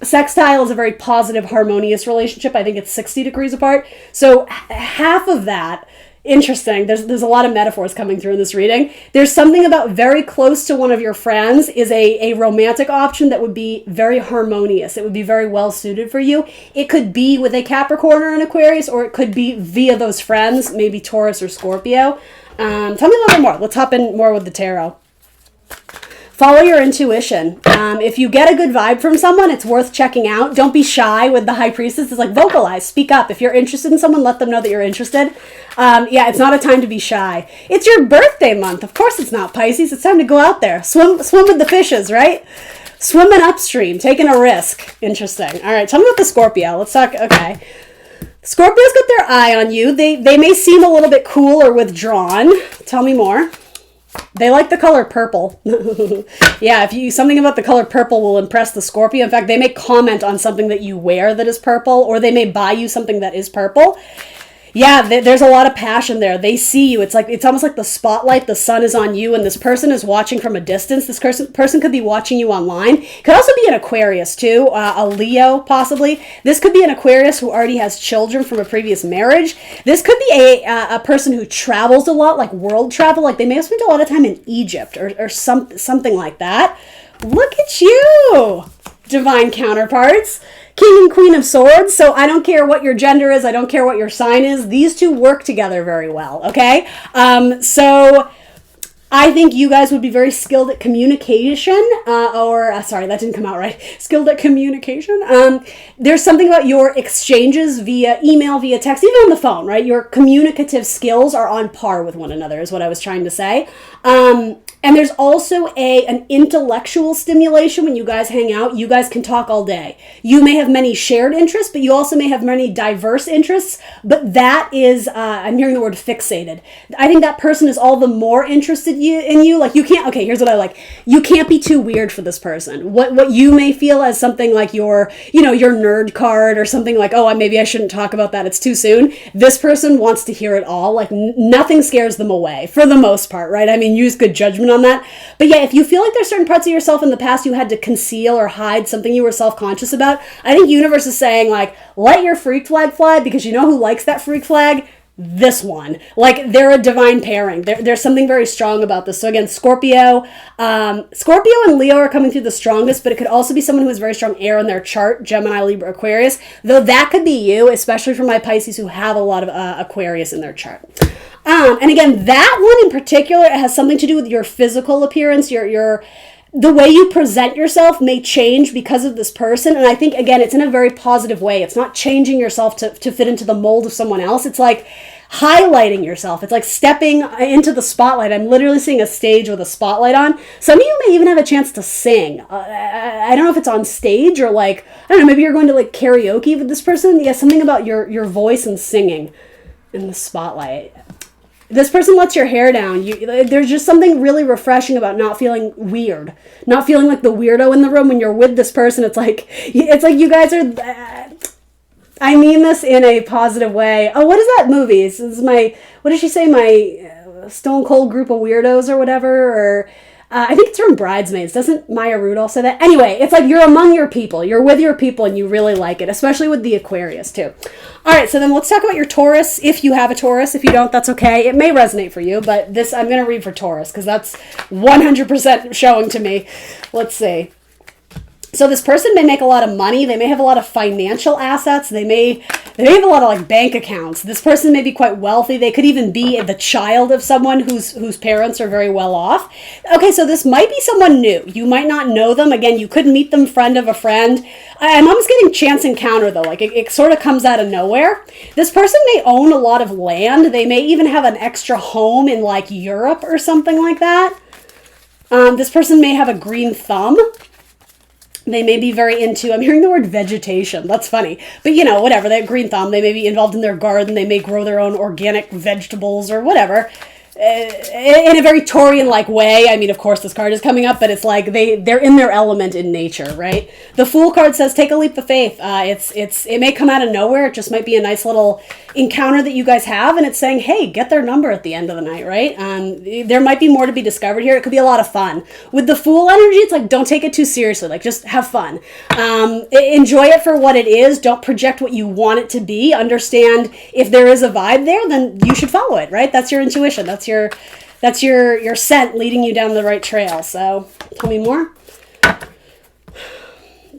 Sextile is a very positive, harmonious relationship. I think it's 60 degrees apart. So half of that, interesting. There's a lot of metaphors coming through in this reading. There's something about very close to one of your friends is a romantic option that would be very harmonious. It would be very well suited for you. It could be with a Capricorn or an Aquarius, or it could be via those friends, maybe Taurus or Scorpio. Tell me a little bit more. Let's hop in more with the tarot. Follow your intuition. If you get a good vibe from someone, it's worth checking out. Don't be shy with the High Priestess. It's like, vocalize, speak up. If you're interested in someone, let them know that you're interested. It's not a time to be shy. It's your birthday month. Of course it's not, Pisces. It's time to go out there. Swim with the fishes, right? Swimming upstream, taking a risk. Interesting. All right, tell me about the Scorpio. Let's talk, okay. Scorpio's got their eye on you. They may seem a little bit cool or withdrawn. Tell me more. They like the color purple. Yeah, something about the color purple will impress the Scorpio. In fact, they may comment on something that you wear that is purple, or they may buy you something that is purple. Yeah, there's a lot of passion there. They see you. It's almost like the spotlight. The sun is on you, and this person is watching from a distance. This person could be watching you online. Could also be an Aquarius too, a Leo possibly. This could be an Aquarius who already has children from a previous marriage. This could be a person who travels a lot, like world travel. Like they may have spent a lot of time in Egypt or something like that. Look at you, divine counterparts. King and Queen of Swords, so I don't care what your gender is, I don't care what your sign is, these two work together very well, okay? So I think you guys would be very skilled at communication, sorry, that didn't come out right. Skilled at communication. There's something about your exchanges via email, via text, even on the phone, right? Your communicative skills are on par with one another, is what I was trying to say. And there's also an intellectual stimulation when you guys hang out. You guys can talk all day. You may have many shared interests, but you also may have many diverse interests. But that is, I'm hearing the word fixated. I think that person is all the more interested in you. Like you can't, okay, here's what I like. You can't be too weird for this person. What you may feel as something like your nerd card or something like, oh, maybe I shouldn't talk about that, it's too soon. This person wants to hear it all. Like nothing scares them away for the most part, right? I mean, use good judgment on that. But yeah, if you feel like there's certain parts of yourself in the past you had to conceal or hide, something you were self-conscious about, I think universe is saying like, let your freak flag fly, because you know who likes that freak flag? This one. Like they're a divine pairing. There's something very strong about this. So again, Scorpio and Leo are coming through the strongest, but it could also be someone who has very strong air in their chart, Gemini, Libra, Aquarius, though that could be you, especially for my Pisces who have a lot of Aquarius in their chart. And again, that one in particular, it has something to do with your physical appearance, the way you present yourself may change because of this person. And I think, again, it's in a very positive way. It's not changing yourself to fit into the mold of someone else. It's like highlighting yourself. It's like stepping into the spotlight. I'm literally seeing a stage with a spotlight on. Some of you may even have a chance to sing. I don't know if it's on stage or like, I don't know, maybe you're going to like karaoke with this person. Yeah, something about your voice and singing in the spotlight. This person lets your hair down. There's just something really refreshing about not feeling weird, not feeling like the weirdo in the room when you're with this person. It's like you guys are. I mean this in a positive way. Oh, what is that movie? This is what did she say? My Stone Cold Group of Weirdos or whatever. Or I think it's from Bridesmaids. Doesn't Maya Rudolph say that? Anyway, it's like you're among your people. You're with your people and you really like it, especially with the Aquarius too. All right, so then let's talk about your Taurus. If you have a Taurus, if you don't, that's okay. It may resonate for you, but this I'm going to read for Taurus because that's 100% showing to me. Let's see. So this person may make a lot of money. They may have a lot of financial assets. They may have a lot of like bank accounts. This person may be quite wealthy. They could even be the child of someone whose parents are very well off. Okay, so this might be someone new. You might not know them. Again, you could meet them, friend of a friend. I'm almost getting chance encounter though. Like it sort of comes out of nowhere. This person may own a lot of land. They may even have an extra home in like Europe or something like that. This person may have a green thumb. They may be very into, I'm hearing the word vegetation. That's funny. But, whatever. They have green thumb. They may be involved in their garden. They may grow their own organic vegetables or whatever. In a very Taurian-like way. I mean, of course, this card is coming up, but it's like they're in their element in nature, right? The Fool card says, take a leap of faith. It may come out of nowhere. It just might be a nice little encounter that you guys have, and it's saying, hey, get their number at the end of the night, right? There might be more to be discovered here. It could be a lot of fun. With the Fool energy, it's like, don't take it too seriously. Like, just have fun. Enjoy it for what it is. Don't project what you want it to be. Understand if there is a vibe there, then you should follow it, right? That's your intuition. That's your scent leading you down the right trail. So tell me more.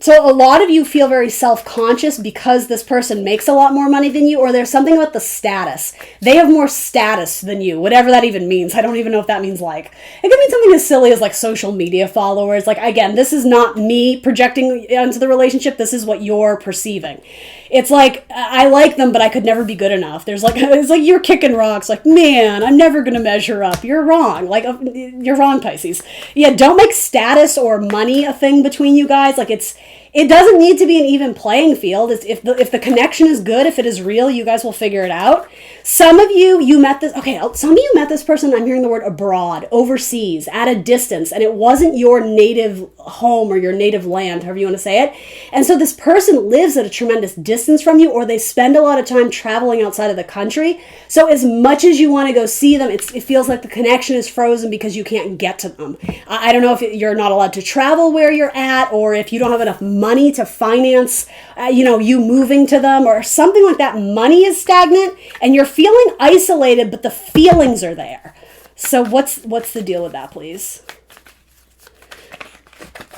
So a lot of you feel very self-conscious because this person makes a lot more money than you, or there's something about the status. They have more status than you, whatever that even means. I don't even know if that means like, it could mean something as silly as like social media followers. Like, again, this is not me projecting into the relationship. This is what you're perceiving. It's like, I like them, but I could never be good enough. It's like you're kicking rocks. Like, man, I'm never going to measure up. You're wrong. Like, you're wrong, Pisces. Yeah, don't make status or money a thing between you guys. Like, it doesn't need to be an even playing field. If the connection is good, if it is real, you guys will figure it out. Some of you met this, some of you met this person, I'm hearing the word abroad, overseas, at a distance, and it wasn't your native home or your native land, however you want to say it. And so this person lives at a tremendous distance from you, or they spend a lot of time traveling outside of the country. So as much as you want to go see them, it feels like the connection is frozen because you can't get to them. I don't know if you're not allowed to travel where you're at, or if you don't have enough money to finance, you moving to them or something like that. Money is stagnant and you're feeling isolated, but the feelings are there. So what's the deal with that, please?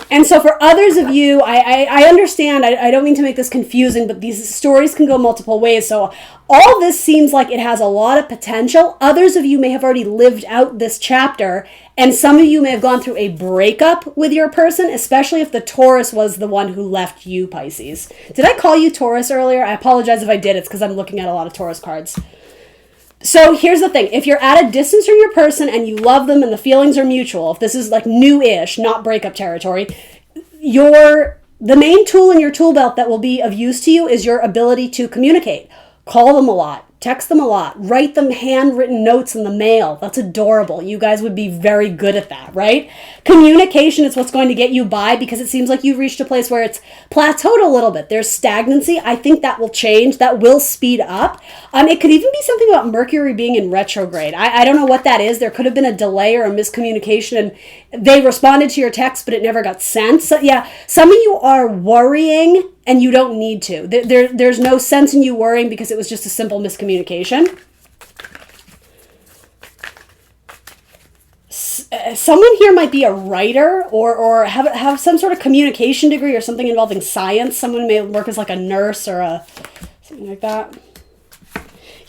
And so for others of you, I understand, I don't mean to make this confusing, but these stories can go multiple ways. So all this seems like it has a lot of potential. Others of you may have already lived out this chapter, and some of you may have gone through a breakup with your person, especially if the Taurus was the one who left you, Pisces. Did I call you Taurus earlier? I apologize if I did. It's because I'm looking at a lot of Taurus cards. So here's the thing. If you're at a distance from your person and you love them and the feelings are mutual, if this is like new-ish, not breakup territory, the main tool in your tool belt that will be of use to you is your ability to communicate. Call them a lot. Text them a lot. Write them handwritten notes in the mail. That's adorable. You guys would be very good at that, right? Communication is what's going to get you by because it seems like you've reached a place where it's plateaued a little bit. There's stagnancy. I think that will change. That will speed up. It could even be something about Mercury being in retrograde. I don't know what that is. There could have been a delay or a miscommunication and they responded to your text, but it never got sent. So yeah, some of you are worrying and you don't need to. There's no sense in you worrying because it was just a simple miscommunication. Someone here might be a writer or have some sort of communication degree or something involving science. Someone may work as like a nurse or something like that.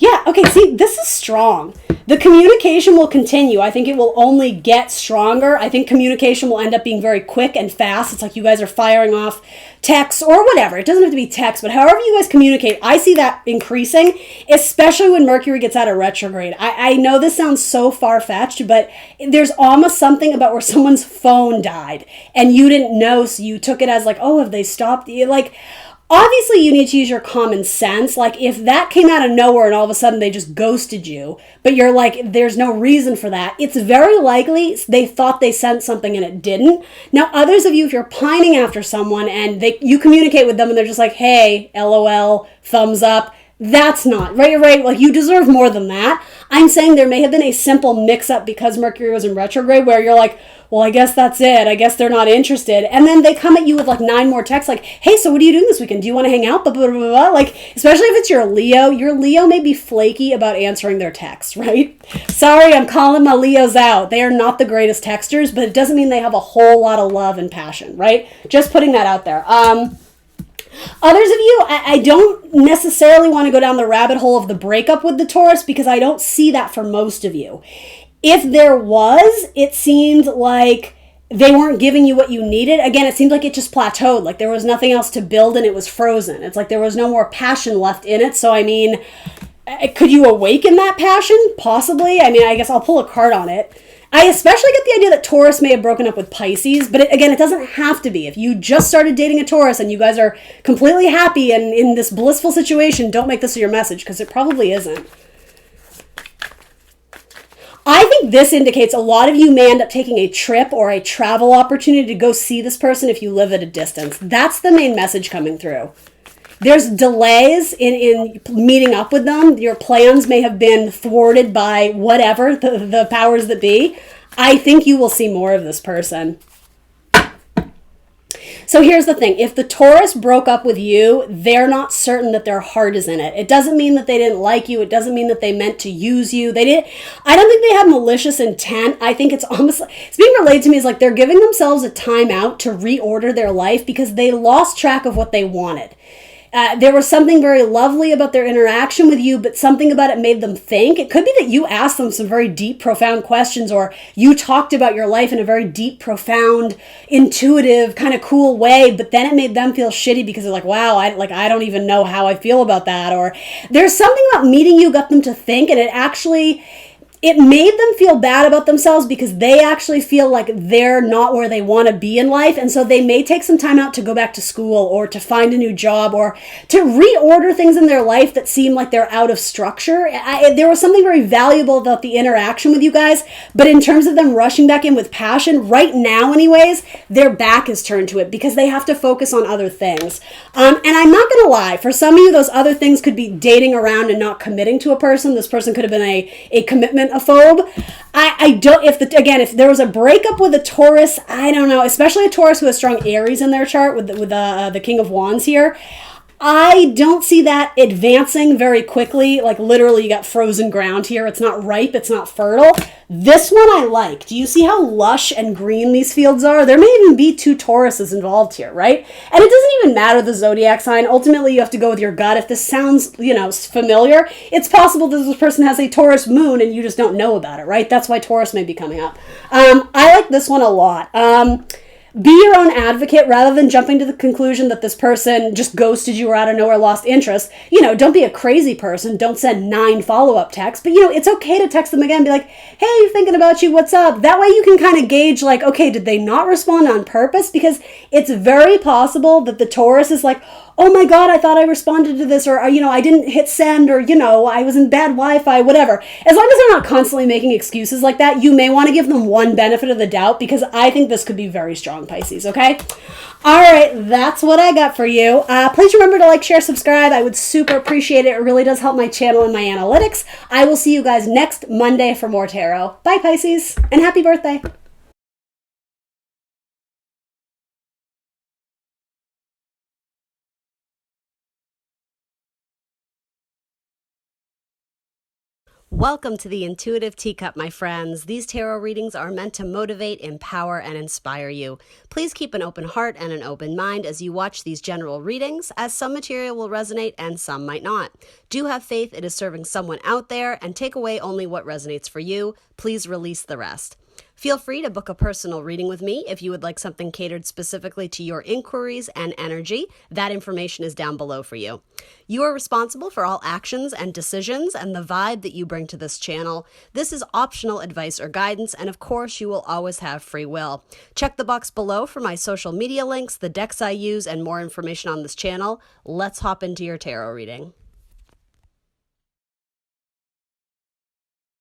Yeah, okay, see, this is strong. The communication will continue. I think it will only get stronger. I think communication will end up being very quick and fast. It's like you guys are firing off texts or whatever. It doesn't have to be text, but however you guys communicate, I see that increasing, especially when Mercury gets out of retrograde. I know this sounds so far-fetched, but there's almost something about where someone's phone died and you didn't know, so you took it as like, oh, have they stopped? Like, obviously, you need to use your common sense. Like, if that came out of nowhere and all of a sudden they just ghosted you, but you're like, there's no reason for that, it's very likely they thought they sent something and it didn't. Now, others of you, if you're pining after someone and you communicate with them and they're just like, hey, LOL, thumbs up, That's not, right, like you deserve more than that. I'm saying there may have been a simple mix-up because Mercury was in retrograde where you're like, well, I guess that's it. I guess they're not interested. And then they come at you with like 9 more texts like, hey, so what are you doing this weekend? Do you want to hang out? Blah, blah, blah, blah. Like, especially if it's your Leo may be flaky about answering their texts, right? Sorry, I'm calling my Leos out. They are not the greatest texters, but it doesn't mean they have a whole lot of love and passion, right? Just putting that out there. Others of you, I don't necessarily want to go down the rabbit hole of the breakup with the Taurus because I don't see that for most of you. If there was, it seemed like they weren't giving you what you needed. Again, it seemed like it just plateaued, like there was nothing else to build and it was frozen. It's like there was no more passion left in it. So, I mean, could you awaken that passion? Possibly. I mean, I guess I'll pull a card on it. I especially get the idea that Taurus may have broken up with Pisces, but again, it doesn't have to be. If you just started dating a Taurus and you guys are completely happy and in this blissful situation, don't make this your message because it probably isn't. I think this indicates a lot of you may end up taking a trip or a travel opportunity to go see this person if you live at a distance. That's the main message coming through. There's delays in meeting up with them. Your plans may have been thwarted by whatever, the powers that be. I think you will see more of this person. So here's the thing. If the Taurus broke up with you, they're not certain that their heart is in it. It doesn't mean that they didn't like you. It doesn't mean that they meant to use you. I don't think they have malicious intent. I think it's almost like, it's being relayed to me as like they're giving themselves a time out to reorder their life because they lost track of what they wanted. There was something very lovely about their interaction with you, but something about it made them think. It could be that you asked them some very deep, profound questions, or you talked about your life in a very deep, profound, intuitive, kind of cool way, but then it made them feel shitty because they're like, wow, I don't even know how I feel about that. Or there's something about meeting you got them to think, and it made them feel bad about themselves because they actually feel like they're not where they want to be in life. And so they may take some time out to go back to school or to find a new job or to reorder things in their life that seem like they're out of structure. There was something very valuable about the interaction with you guys. But in terms of them rushing back in with passion, right now anyways, their back is turned to it because they have to focus on other things. And I'm not going to lie, for some of you, those other things could be dating around and not committing to a person. This person could have been a commitment a phobe. If there was a breakup with a Taurus, I don't know, especially a Taurus who has strong Aries in their chart with the King of Wands here. I don't see that advancing very quickly. Like literally you got frozen ground here. It's not ripe. It's not fertile. This one I like. Do you see how lush and green these fields are? There may even be 2 Tauruses involved here, right? And it doesn't even matter the zodiac sign. Ultimately, you have to go with your gut. If this sounds, familiar, it's possible that this person has a Taurus moon and you just don't know about it, right? That's why Taurus may be coming up. I like this one a lot. Be your own advocate rather than jumping to the conclusion that this person just ghosted you or out of nowhere lost interest. Don't be a crazy person. Don't send 9 follow-up texts. But, it's okay to text them again and be like, hey, thinking about you, what's up? That way you can kind of gauge like, okay, did they not respond on purpose? Because it's very possible that the Taurus is like, oh my God, I thought I responded to this, or, I didn't hit send, or, I was in bad Wi-Fi, whatever. As long as they're not constantly making excuses like that, you may want to give them one benefit of the doubt because I think this could be very strong, Pisces, okay? All right, that's what I got for you. Please remember to like, share, subscribe. I would super appreciate it. It really does help my channel and my analytics. I will see you guys next Monday for more tarot. Bye, Pisces, and happy birthday. Welcome to the Intuitive Teacup, my friends. These tarot readings are meant to motivate, empower, and inspire you. Please keep an open heart and an open mind as you watch these general readings, as some material will resonate and some might not. Do have faith it is serving someone out there, and take away only what resonates for you. Please release the rest. Feel free to book a personal reading with me if you would like something catered specifically to your inquiries and energy. That information is down below for you. You are responsible for all actions and decisions and the vibe that you bring to this channel. This is optional advice or guidance, and of course, you will always have free will. Check the box below for my social media links, the decks I use, and more information on this channel. Let's hop into your tarot reading.